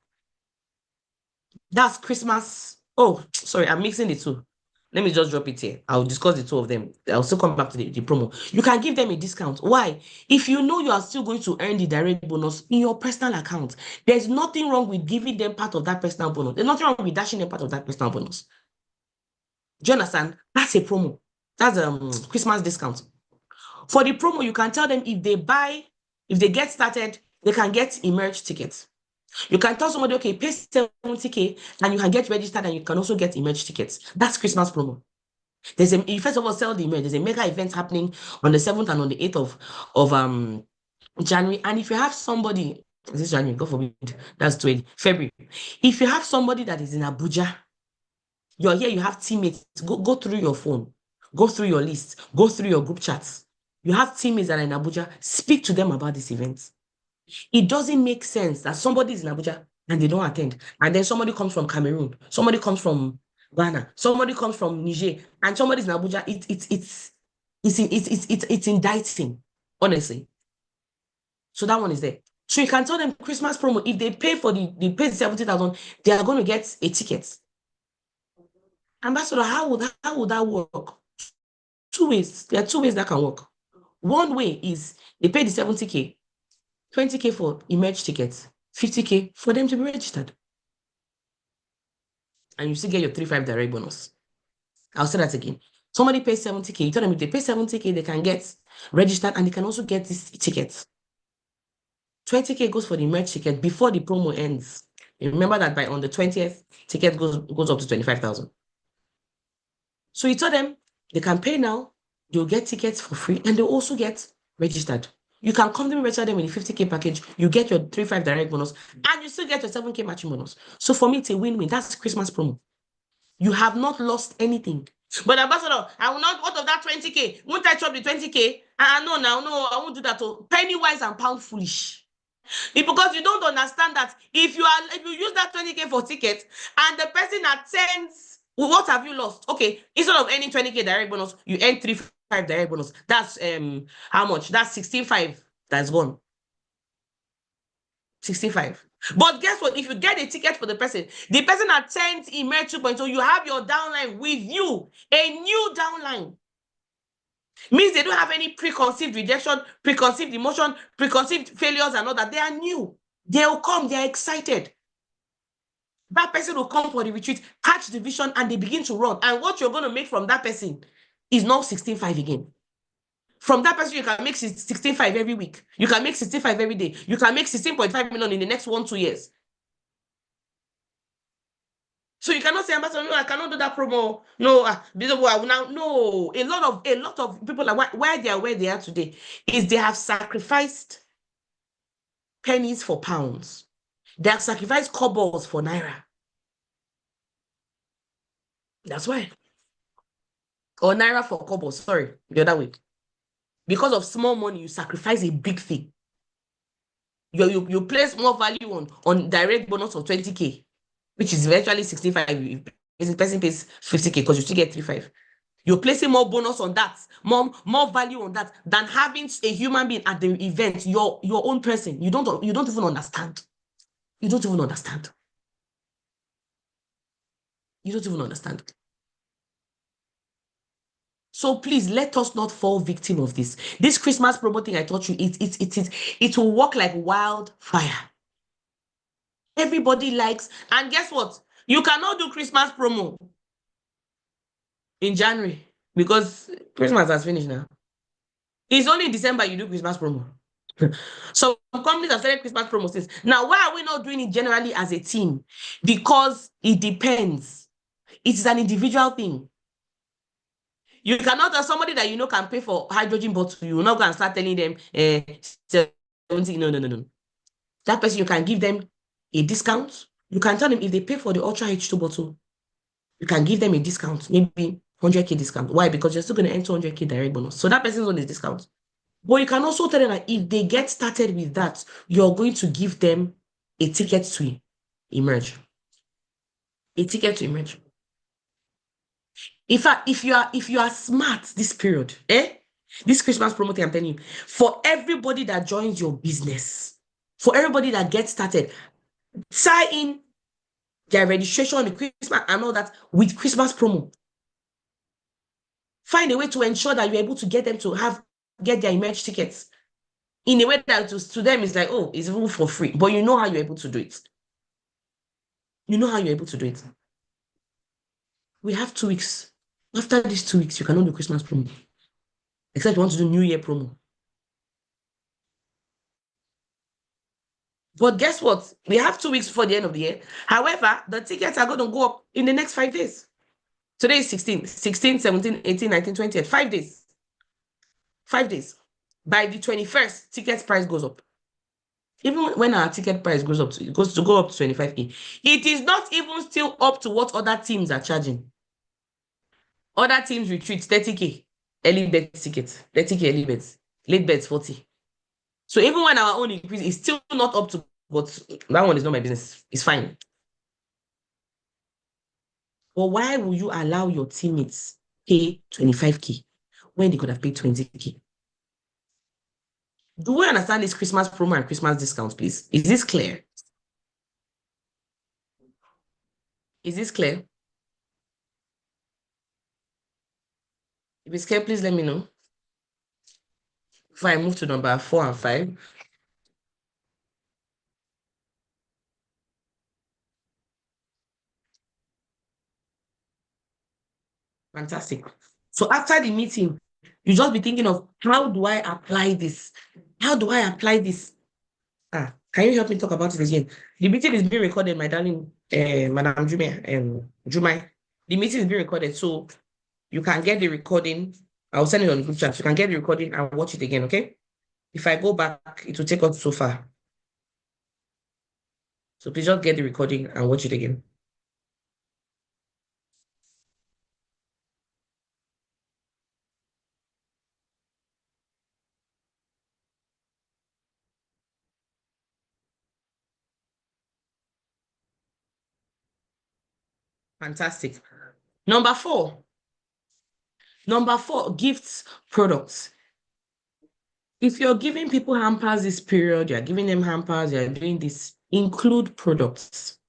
That's Christmas. Oh, sorry, I'm mixing the two. Let me just drop it here. I'll discuss the two of them. I'll still come back to the promo. You can give them a discount. Why? If you know you are still going to earn the direct bonus in your personal account, there's nothing wrong with giving them part of that personal bonus. There's nothing wrong with dashing them part of that personal bonus. Do you understand? That's a promo. That's a Christmas discount. For the promo, you can tell them if they get started, they can get emerge tickets. You can tell somebody, okay, pay 70K and you can get registered and you can also get emerge tickets. That's Christmas promo. You first of all sell the emerge. There's a mega event happening on the 7th and on the 8th of January. And if you have somebody, this January, God forbid, that's 20, February. If you have somebody that is in Abuja, you're here, you have teammates, go through your phone, go through your list, go through your group chats. You have teammates that are in Abuja, speak to them about this event. It doesn't make sense that somebody is in Abuja and they don't attend. And then somebody comes from Cameroon, somebody comes from Ghana, somebody comes from Niger, and somebody's in Abuja. It's indicting, honestly. So that one is there. So you can tell them Christmas promo. If they pay for they pay 70,000, they are going to get a ticket. Ambassador, how would that work? Two ways. There are two ways that can work. One way is they pay the 70K. 20K for emerge tickets, 50K for them to be registered. And you still get your 3-5 direct bonus. I'll say that again. Somebody pays 70K. You tell them if they pay 70K, they can get registered and they can also get these tickets. 20K goes for the emerge ticket before the promo ends. You remember that on the 20th, ticket goes up to 25,000. So you tell them they can pay now, they'll get tickets for free, and they'll also get registered. You can come to me, register them in the 50K package. You get your 3-5 direct bonus, and you still get your 7K matching bonus. So for me, it's a win-win. That's Christmas promo. You have not lost anything. But Ambassador, I will not, what of that 20K? Won't I chop the 20K? No, I won't do that. Penny wise and pound foolish. Because you don't understand that if you use that 20K for ticket and the person attends, what have you lost? Okay, instead of earning 20K direct bonus, you earn 3-5 direct bonus. That's how much? That's 16.5. That's gone. 65. But guess what? If you get a ticket for the person attends Emerge 2.0, you have your downline with you, a new downline. Means they don't have any preconceived rejection, preconceived emotion, preconceived failures and all that. They are new. They'll come. They're excited. That person will come for the retreat, catch the vision, and they begin to run. And what you're going to make from that person is not 16.5 again. From that person, you can make 16.5 every week. You can make 65 every day. You can make 16.5 million in the next 1-2 years. So you cannot say, Ambassador, no, I cannot do that promo. No, I will now. No, a lot of people are why they are where they are today is they have sacrificed pennies for pounds. They have sacrificed kobolds for naira. That's why. Or naira for kobolds. Sorry, the other way. Because of small money, you sacrifice a big thing. You place more value on direct bonus of 20K, which is virtually 65. If the person pays 50K because you still get 35. You're placing more bonus on that, more value on that than having a human being at the event, your own person. You don't even understand. You don't even understand. You don't even understand. So please let us not fall victim of this. This Christmas promo thing I taught you, it will work like wildfire. Everybody likes, and guess what? You cannot do Christmas promo in January because Christmas has finished now. It's only in December you do Christmas promo. So companies have started Christmas promo since. Now, why are we not doing it generally as a team? Because it depends. It's an individual thing. You cannot have somebody that you know can pay for hydrogen bottle. You will not go and start telling them 70. No. That person, you can give them a discount. You can tell them if they pay for the Ultra H2 bottle, you can give them a discount, maybe 100K discount. Why? Because you're still going to earn 200K direct bonus. So that person's on the discount. But you can also tell them that if they get started with that, you're going to give them a ticket to emerge. A ticket to emerge. If you are smart this period, this Christmas promo thing, I'm telling you, for everybody that joins your business, for everybody that gets started, tie in their registration on the Christmas and all that with Christmas promo. Find a way to ensure that you're able to get them to get their emerge tickets in a way that to them is like, oh, it's even for free. But you know how you're able to do it. You know how you're able to do it. We have 2 weeks. After these 2 weeks, you cannot do Christmas promo. Except you want to do New Year promo. But guess what? We have 2 weeks before the end of the year. However, the tickets are going to go up in the next 5 days. Today is 16, 17, 18, 19, 20, 5 days. 5 days. By the 21st, ticket price goes up. Even when our ticket price goes up, it goes to go up to 25K. It is not even still up to what other teams are charging. Other teams retreat 30K early bet tickets, 30K early bets, late bets 40. So even when our own increase is still not up to, but that one is not my business. It's fine. But why will you allow your teammates pay 25K when they could have paid 20K? Do we understand this Christmas promo and Christmas discounts, please? Is this clear? Is this clear? If it's clear, please let me know. Before I move to number 4 and 5. Fantastic. So after the meeting, you just be thinking of how do I apply this? How do I apply this? Can you help me talk about it again? The meeting is being recorded, my darling, Madam Jumai. The meeting is being recorded, so you can get the recording. I'll send it on the group chat. You can get the recording and watch it again, okay? If I go back, it will take us so far. So please just get the recording and watch it again. Fantastic. Number 4, gifts, products. If you're giving people hampers this period, you're giving them hampers, you're doing this, include products.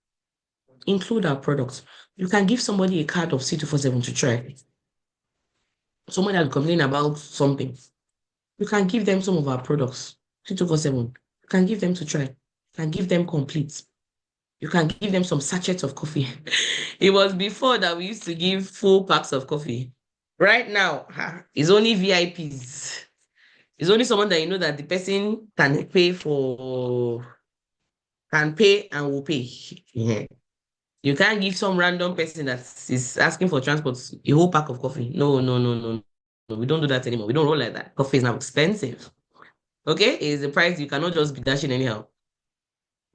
Include our products. You can give somebody a card of C247 to try. Someone that complain about something. You can give them some of our products, C247. You can give them to try. You can give them complete. You can give them some sachets of coffee. It was before that we used to give full packs of coffee. Right now, it's only VIPs. It's only someone that you know that the person can pay and will pay. Yeah. You can't give some random person that is asking for transport a whole pack of coffee. No, no, no, no, no. We don't do that anymore. We don't roll like that. Coffee is now expensive. Okay? It's a price you cannot just be dashing anyhow.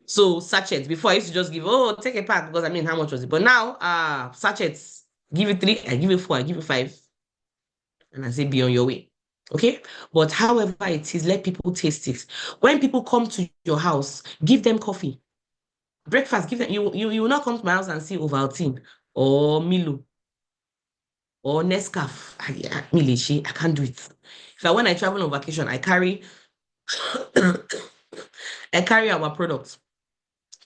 So sachets. Before I used to just give, oh, take a pack because I mean, how much was it? But now, sachets. Give you 3, I give you 4, I give you 5. And I say, be on your way. Okay? But however it is, let people taste it. When people come to your house, give them coffee. Breakfast, give them, you will not come to my house and see Ovaltine or Milo or Nescafe. Milishi, I can't do it. When I travel on vacation, I carry I carry our products,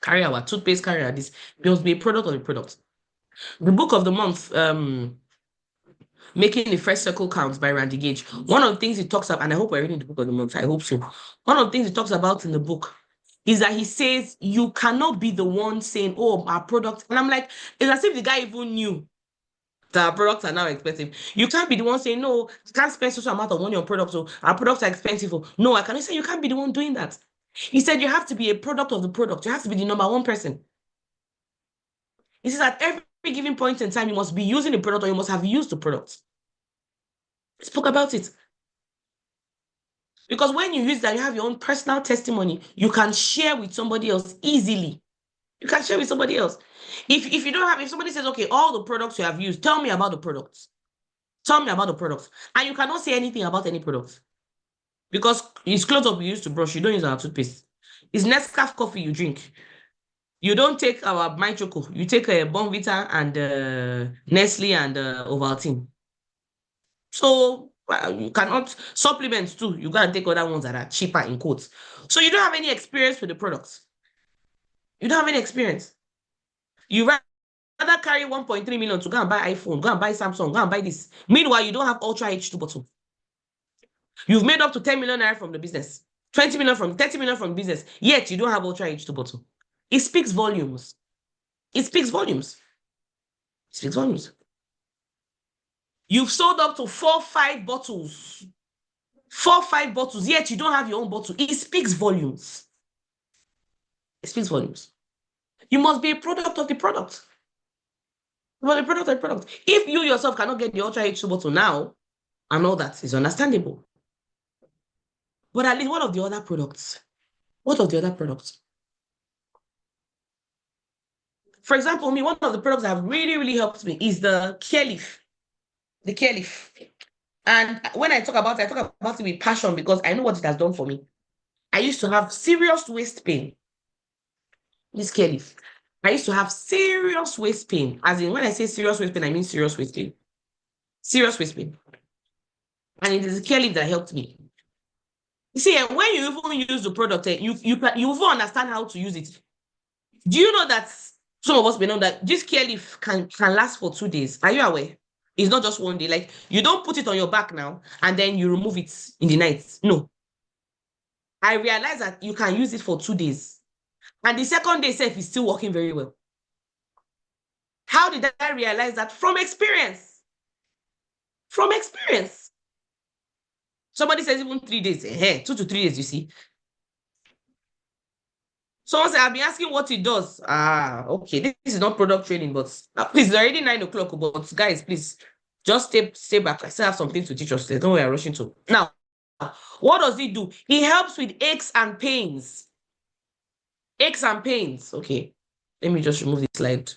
carry our toothpaste, carry our this. There must be a product of the product. The book of the month, Making the First Circle Count by Randy Gage. One of the things he talks about, and I hope we're reading the book of the month, I hope so. One of the things he talks about in the book is that he says, you cannot be the one saying, oh, our product. And I'm like, it's as if the guy even knew that our products are now expensive. You can't be the one saying, no, you can't spend such amount of money on products, so our products are expensive. No, I cannot say you can't be the one doing that. He said you have to be a product of the product. You have to be the number one person. He says at every given point in time, you must be using the product or you must have used the product. Spoke about it. Because when you use that, you have your own personal testimony. You can share with somebody else easily. You can share with somebody else. If you don't have, if somebody says, okay, all the products you have used, tell me about the products. Tell me about the products. And you cannot say anything about any products. Because it's clothes up you use to brush. You don't use our toothpaste. It's Nescafe coffee you drink. You don't take our My Choco. You take a Bonvita and Nestle and Ovaltine. So you cannot supplements too. You gotta take other ones that are cheaper in quotes. So you don't have any experience with the products. You don't have any experience. You rather carry 1.3 million to go and buy iPhone, go and buy Samsung, go and buy this. Meanwhile, you don't have Ultra H2 bottle. You've made up to 10 million naira from the business, 20 million from 30 million from the business, yet you don't have Ultra H2 bottle. It speaks volumes. It speaks volumes. It speaks volumes. You've sold up to 4-5 bottles. 4-5 bottles, yet you don't have your own bottle. It speaks volumes. It speaks volumes. You must be a product of the product. You must be a product of the product. If you yourself cannot get the Ultra H2 bottle now, and all that is understandable. But at least what of the other products? What of the other products? For example, one of the products that have really, really helped me is the Care Leaf. The Care Leaf. And when I talk about it with passion because I know what it has done for me. I used to have serious waist pain. This Care Leaf. I used to have serious waist pain. As in, when I say serious waist pain, I mean serious waist pain. Serious waist pain. And it is the Care Leaf that helped me. You see, when you even use the product, you even understand how to use it. Do you know that some of us may know that this Care Leaf can last for 2 days? Are you aware? It's not just 1 day. Like, you don't put it on your back now and then you remove it in the night. No. I realized that you can use it for 2 days. And the second day itself is still working very well. How did I realize that? From experience. From experience. Somebody says even 3 days. 2 to 3 days, you see. Someone said, I've been asking what it does. Okay. This is not product training, but please, it's already 9 o'clock. But guys, please, just stay back. I still have something to teach us. There's no way I'm rushing to. Now, what does it do? It helps with aches and pains. Aches and pains. Okay. Let me just remove the slide.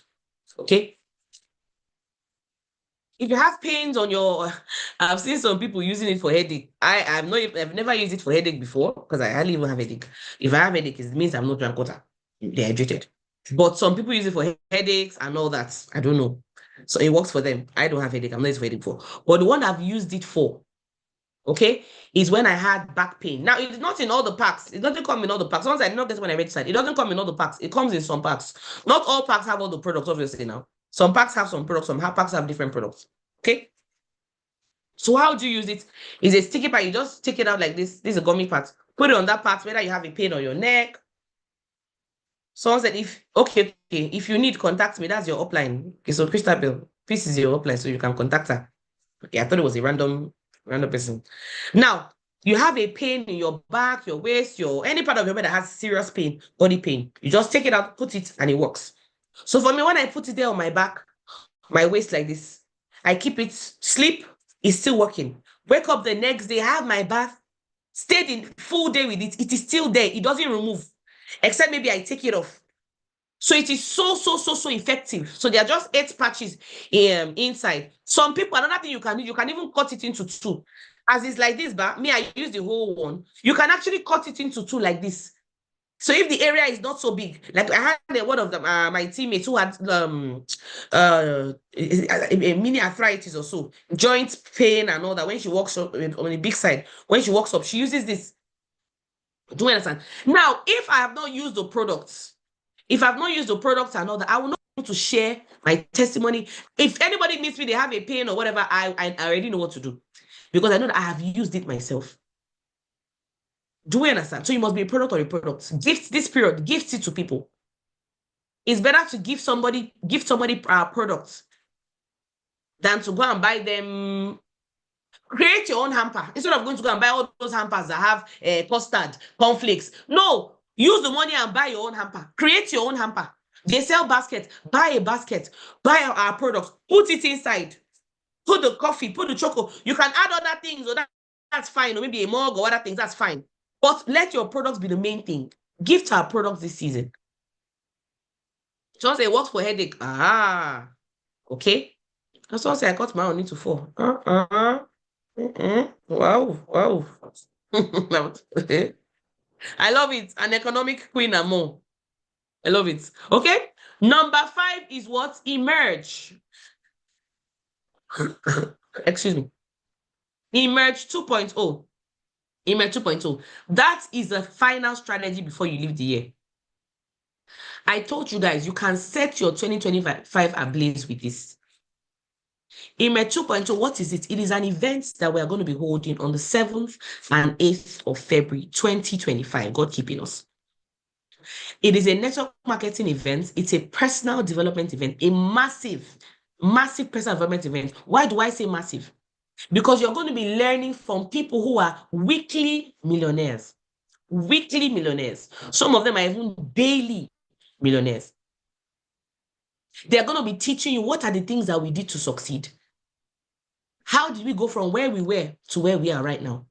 Okay. If you have pains on your, I've seen some people using it for headache. I've never used it for headache before because I hardly even have headache. If I have headache, it means I'm not drank water, dehydrated. But some people use it for headaches and all that. I don't know. So it works for them. I don't have headache. I'm not used for headache for. But the one I've used it for, okay, is when I had back pain. Now, it's not in all the packs. It doesn't come in all the packs. Once I did not get when I registered, it doesn't come in all the packs. It comes in some packs. Not all packs have all the products, obviously, now. Some packs have some products, some packs have different products. Okay? So how do you use it? It's a sticky part. You just take it out like this. This is a gummy part. Put it on that part, whether you have a pain on your neck. Someone said, if you need, contact me. That's your upline. Okay, so Christabel, this is your upline, so you can contact her. Okay, I thought it was a random person. Now, you have a pain in your back, your waist, any part of your body that has serious pain, body pain. You just take it out, put it, and it works. So for me, when I put it there on my back, my waist like this, I keep it, sleep, it's still working. Wake up the next day, have my bath, stayed in full day with it. It is still there. It doesn't remove, except maybe I take it off. So it is so effective. So there are just 8 patches inside. Some people, another thing you can do, you can even cut it into 2. As it's like this, but me, I use the whole one. You can actually cut it into 2 like this. So if the area is not so big, like I had one of them, my teammates who had a mini arthritis or so, joint pain and all that. When she walks up on the big side, when she walks up, she uses this. Do you understand? Now, if I have not used the products, and all that, I will not be able to share my testimony. If anybody meets me, they have a pain or whatever, I already know what to do because I know that I have used it myself. Do we understand? So you must be a product or a product. Gift this period, gift it to people. It's better to give somebody products than to go and buy them. Create your own hamper instead of going to go and buy all those hampers that have custard, cornflakes. No, use the money and buy your own hamper. Create your own hamper. They sell baskets. Buy a basket. Buy our products. Put it inside. Put the coffee. Put the chocolate. You can add other things, or that's fine. Or maybe a mug or other things. That's fine. But let your products be the main thing. Gift our products this season. Just say, what for headache? Ah, okay. That's what I say. I got my own into 4. Wow. I love it. An economic queen and more. I love it. Okay. Number 5 is what? Emerge. Excuse me. Emerge 2.0. Emerge 2.0. That is the final strategy before you leave the year. I told you guys, you can set your 2025 ablaze with this. Emerge 2.0, what is it? It is an event that we are going to be holding on the 7th and 8th of February, 2025. God keeping us. It is a network marketing event. It's a personal development event, a massive personal development event. Why do I say massive? Because you're going to be learning from people who are weekly millionaires. Some of them are even daily millionaires. They're going to be teaching you what are the things that we did to succeed. How did we go from where we were to where we are right now?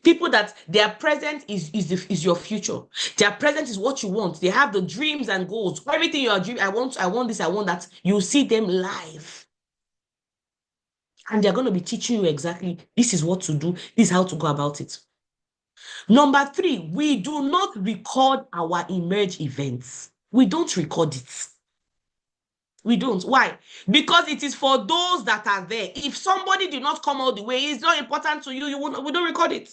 People that their present is your future. Their present is what you want. They have the dreams and goals. Everything you are dreaming, I want this, I want that. You see them live. And they're going to be teaching you exactly, this is what to do. This is how to go about it. Number 3, we do not record our Emerge events. We don't record it. We don't. Why? Because it is for those that are there. If somebody did not come all the way, it's not important to you. We don't record it.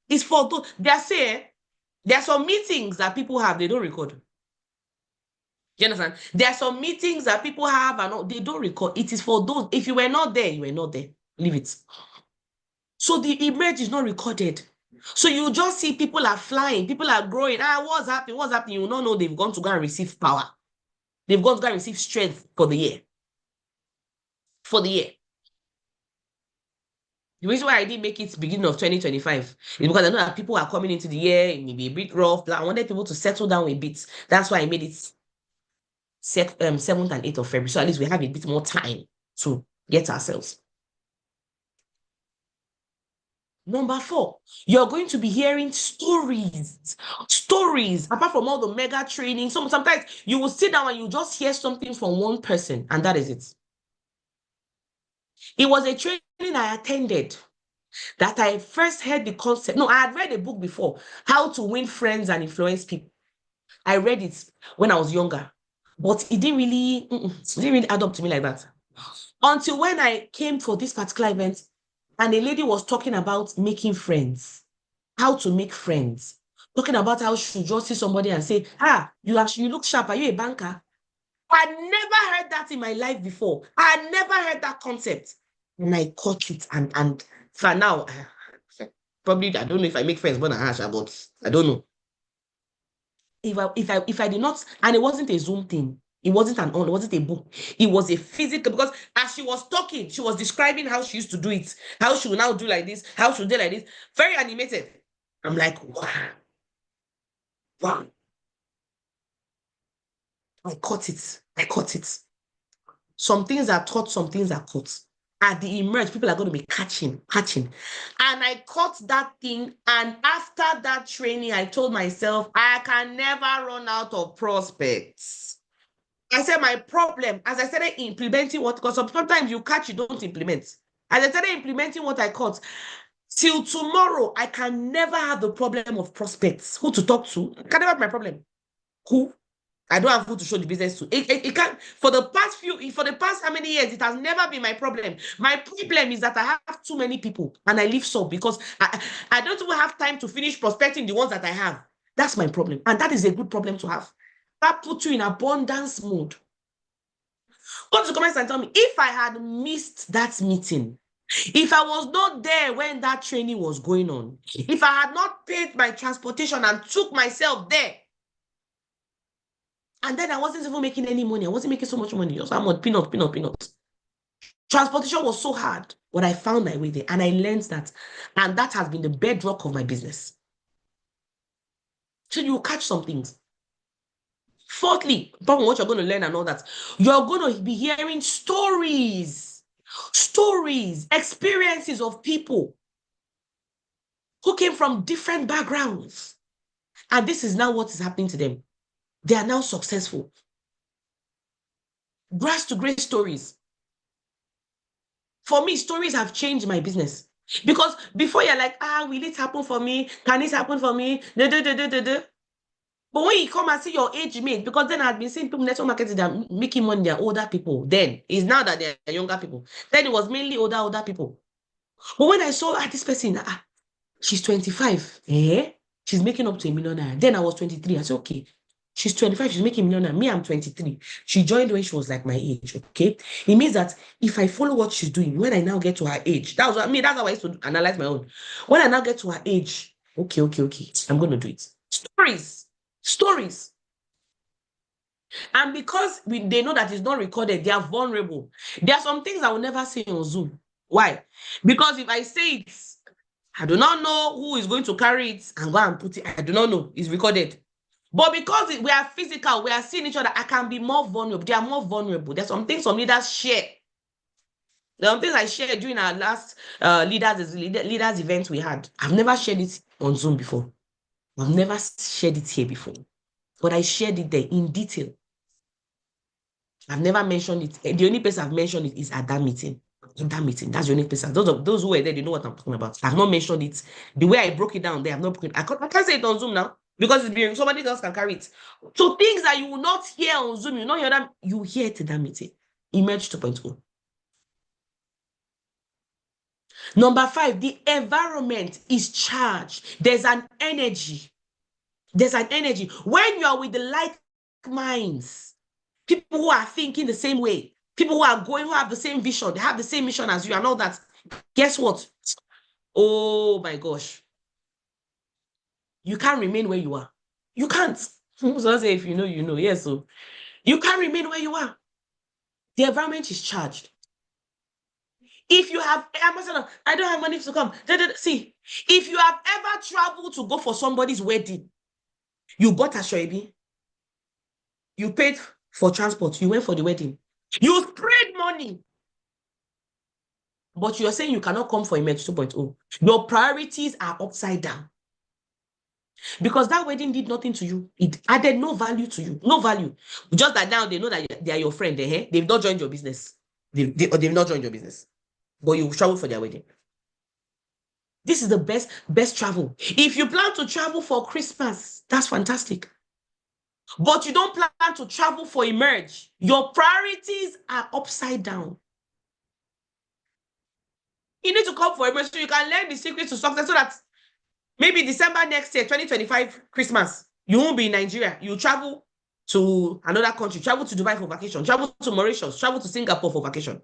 It's for those. There are some meetings that people have, they don't record. Do you understand? There are some meetings that people have and they don't record. It is for those. If you were not there, you were not there. Leave it. So the Emerge is not recorded. So you just see people are flying, people are growing. What's happening? You will not know they've gone to go and receive power. They've got to go and receive strength for the year. The reason why I didn't make it beginning of 2025 is because I know that people are coming into the year, it may be a bit rough. I wanted people to settle down a bit. That's why I made it 7th and 8th of February. So at least we have a bit more time to get ourselves. Number 4, you're going to be hearing stories. Apart from all the mega training, sometimes you will sit down and you just hear something from one person, and that is it. It was a training I attended that I first heard the concept. No, I had read a book before, How to Win Friends and Influence People. I read it when I was younger, but it didn't really add up to me like that. Until when I came for this particular event, and a lady was talking about making friends, how to make friends, talking about how she should just see somebody and say, you look sharp. Are you a banker? I never heard that in my life before. I never heard that concept. And I caught it. And for now, probably, I don't know if I make friends more than Asha, but I don't know. If I did not, and it wasn't a Zoom thing. It wasn't it wasn't a book. It was a physical, because as she was talking, she was describing how she used to do it, how she will now do like this, how she will do like this. Very animated. I'm like, wow. I caught it. I caught it. Some things are taught, some things are caught. At the emerge, people are going to be catching. And I caught that thing. And after that training, I told myself, I can never run out of prospects. I said, my problem, as I started implementing what, because sometimes you catch, you don't implement. As I started implementing what I caught, till tomorrow, I can never have the problem of prospects. Who to talk to? Can never be my problem. Who? I don't have who to show the business to. It can't, for the past how many years, it has never been my problem. My problem is that I have too many people and I leave some because I don't even have time to finish prospecting the ones that I have. That's my problem. And that is a good problem to have. That puts you in abundance mode. Go to the comments and tell me, if I had missed that meeting, if I was not there when that training was going on, if I had not paid my transportation and took myself there, and then I wasn't even making any money. I wasn't making so much money. Just I'm on peanut. Transportation was so hard, but I found my way there and I learned that. And that has been the bedrock of my business. So you catch some things. Fourthly, from what you're going to learn and all that, you're going to be hearing stories, experiences of people who came from different backgrounds. And this is now what is happening to them. They are now successful. Grass to grace stories. For me, stories have changed my business. Because before you're like, will it happen for me? Can it happen for me? But when you come and see your age mate, because then I've been seeing people network marketing that are making money, they're older people. Then it's now that they're younger people. Then it was mainly older people. But when I saw this person, she's 25. She's making up to $1 million. Then I was 23. I said, okay. She's 25, she's making $1 million. Me, I'm 23. She joined when she was like my age, okay? It means that if I follow what she's doing, when I now get to her age, that's what I mean, that's how I used to analyze my own. When I now get to her age, okay, I'm going to do it. Stories. And because they know that it's not recorded, they are vulnerable. There are some things I will never say on Zoom. Why? Because if I say it, I do not know who is going to carry it and go and put it. I do not know. It's recorded. But because we are physical, we are seeing each other, I can be more vulnerable. They are more vulnerable. There's some things some leaders share. There are some things I shared during our last leaders event we had. I've never shared it on Zoom before. I've never shared it here before. But I shared it there in detail. I've never mentioned it. The only place I've mentioned it is at that meeting. In that meeting, that's the only place. Those who were there, they know what I'm talking about. I've not mentioned it. The way I broke it down there, I've not broken it. I can't say it on Zoom now. Because it's being somebody else can carry it. So things that you will not hear on Zoom, you will not hear them, you hear it in that meeting. Emerge 2.0. Number 5, the environment is charged. There's an energy. When you are with the like minds, people who are thinking the same way, people who have the same vision, they have the same mission as you and all that. Guess what? Oh my gosh. You can't remain where you are. You can't. So say if you know, you know. Yes, so you can't remain where you are. The environment is charged. If you have, I don't have money to come. See, if you have ever traveled to go for somebody's wedding, you bought a shoebi, you paid for transport, you went for the wedding, you sprayed money, but you're saying you cannot come for Emerge 2.0. Your priorities are upside down. Because that wedding did nothing to you. It added no value to you. No value. Just that now they know that they are your friend. They've not joined your business. They've not joined your business. But you travel for their wedding. This is the best travel. If you plan to travel for Christmas, that's fantastic. But you don't plan to travel for Emerge. Your priorities are upside down. You need to come for Emerge so you can learn the secrets to success so that maybe December next year, 2025, Christmas, you won't be in Nigeria. You travel to another country, travel to Dubai for vacation, travel to Mauritius, travel to Singapore for vacation.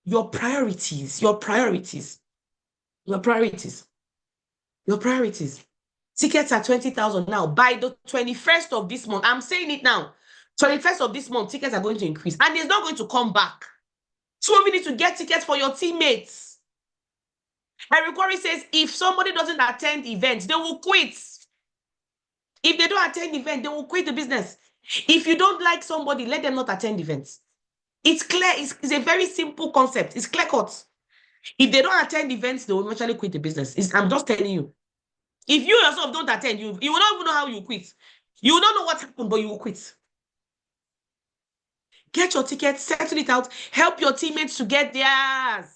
Your priorities. Tickets are 20,000 now. By the 21st of this month, I'm saying it now, 21st of this month, tickets are going to increase. And it's not going to come back. So we need to get tickets for your teammates. Eric Quarry says, if somebody doesn't attend events, they will quit. If they don't attend event, they will quit the business. If you don't like somebody, let them not attend events. It's clear. It's a very simple concept. It's clear cut. If they don't attend events, they will eventually quit the business. I'm just telling you. If you yourself don't attend, you will not even know how you quit. You will not know what happened, but you will quit. Get your ticket, settle it out, help your teammates to get theirs.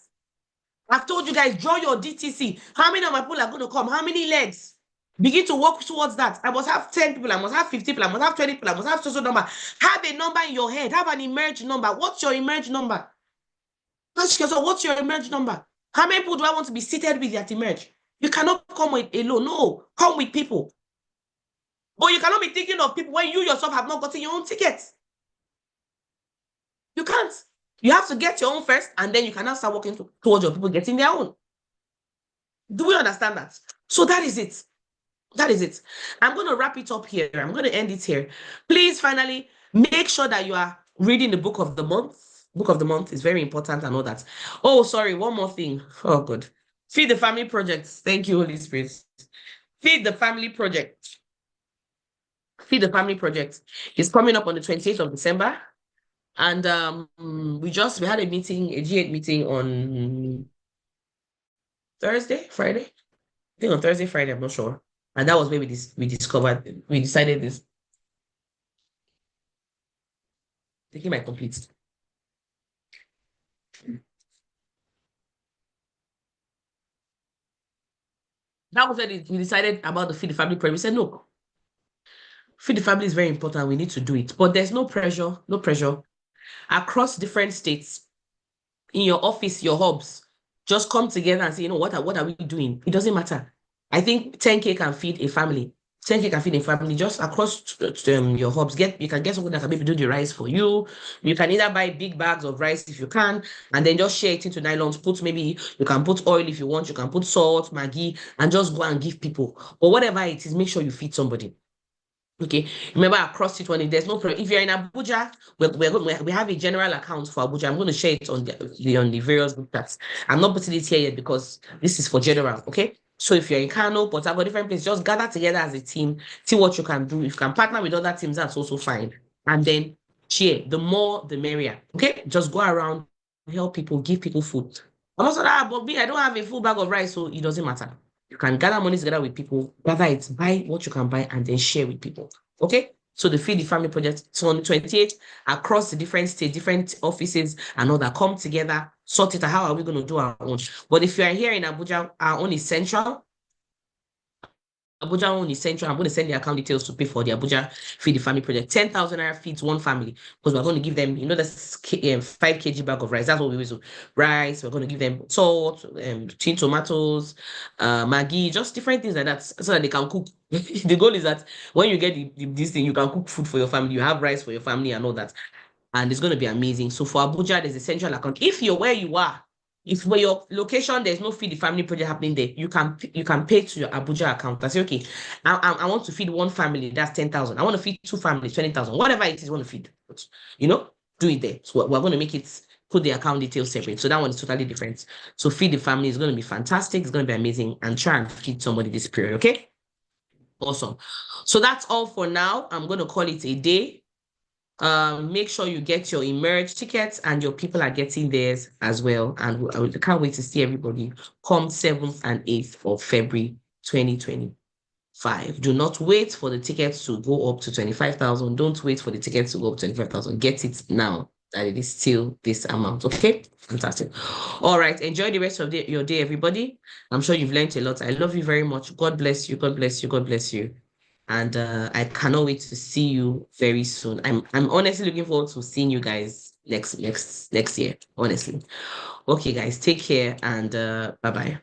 I've told you guys, draw your DTC. How many of my people are going to come? How many legs? Begin to work towards that. I must have 10 people. I must have 50 people. I must have 20 people. I must have social number. Have a number in your head. Have an emerge number. What's your emerge number? Ask yourself, what's your emerge number? How many people do I want to be seated with at emerge? You cannot come with alone. No, come with people. But you cannot be thinking of people when you yourself have not gotten your own tickets. You can't. You have to get your own first, and then you can now start working towards your people getting their own. Do we understand that? So that is it. That is it. I'm going to wrap it up here. I'm going to end it here. Please, finally, make sure that you are reading the book of the month. Book of the month is very important and all that. Oh, sorry, one more thing. Oh, good. Feed the Family Project. Thank you, Holy Spirit. Feed the Family Project. Feed the Family Project is coming up on the 28th of December. And we had a meeting, a G8 meeting on Thursday, Friday. I think on Thursday, Friday, I'm not sure. And that was where we decided this. Taking my complete. That was when we decided about the Feed the Family program. We said, no, Feed the Family is very important. We need to do it. But there's no pressure, across different states, in your office, your hubs, just come together and say, what are we doing? It doesn't matter. I think 10K can feed a family. 10K can feed a family just across your hubs. You can get someone that can maybe do the rice for you. You can either buy big bags of rice if you can, and then just share it into nylons. Maybe you can put oil if you want. You can put salt, Maggi, and just go and give people. Or whatever it is, make sure you feed somebody. Okay, remember across it when there's no problem. If you're in Abuja, we have a general account for Abuja. I'm going to share it on the various group chats. I'm not putting it here yet because this is for general. Okay, so if you're in Kano, Port Harcourt, different places, just gather together as a team, see what you can do. If you can partner with other teams, that's also fine. And then share. The more, the merrier. Okay, just go around, help people, give people food. I'm also but me, I don't have a full bag of rice, so it doesn't matter. You can gather money together with people, gather it, buy what you can buy, and then share with people. Okay? So the Feed the Family Project, so on the 28th, across the different states, different offices, and all that, come together, sort it out. How are we going to do our own? But if you are here in Abuja, our own is central. Abuja own is central. I'm going to send the account details to pay for the Abuja Feed the Family Project. 10,000 naira feeds one family because we're going to give them, the 5 kg bag of rice. That's what we do. Rice. We're going to give them salt, tin tomatoes, Maggi, just different things like that so that they can cook. The goal is that when you get this thing, you can cook food for your family. You have rice for your family and all that. And it's going to be amazing. So for Abuja, there's a central account. If you're where you are, if for your location there's no Feed the Family Project happening there, you can pay to your Abuja account. I say, okay, I want to feed one family, that's 10,000. I want to feed 2 families, 20,000. Whatever it is you want to feed, do it there. So we're going to make it, put the account details separate. So that one is totally different. So Feed the Family is going to be fantastic. It's going to be amazing, and try and feed somebody this period. Okay, awesome. So that's all for now. I'm going to call it a day. Make sure you get your emerge tickets and your people are getting theirs as well. And I can't wait to see everybody come 7th and 8th of February 2025. Do not wait for the tickets to go up to 25,000. Don't wait for the tickets to go up to 25,000. Get it now that it is still this amount. Okay, fantastic. All right, enjoy the rest of your day, everybody. I'm sure you've learned a lot. I love you very much. God bless you. God bless you. God bless you. And I cannot wait to see you very soon. I'm honestly looking forward to seeing you guys next year. Honestly. Okay, guys, take care and bye-bye.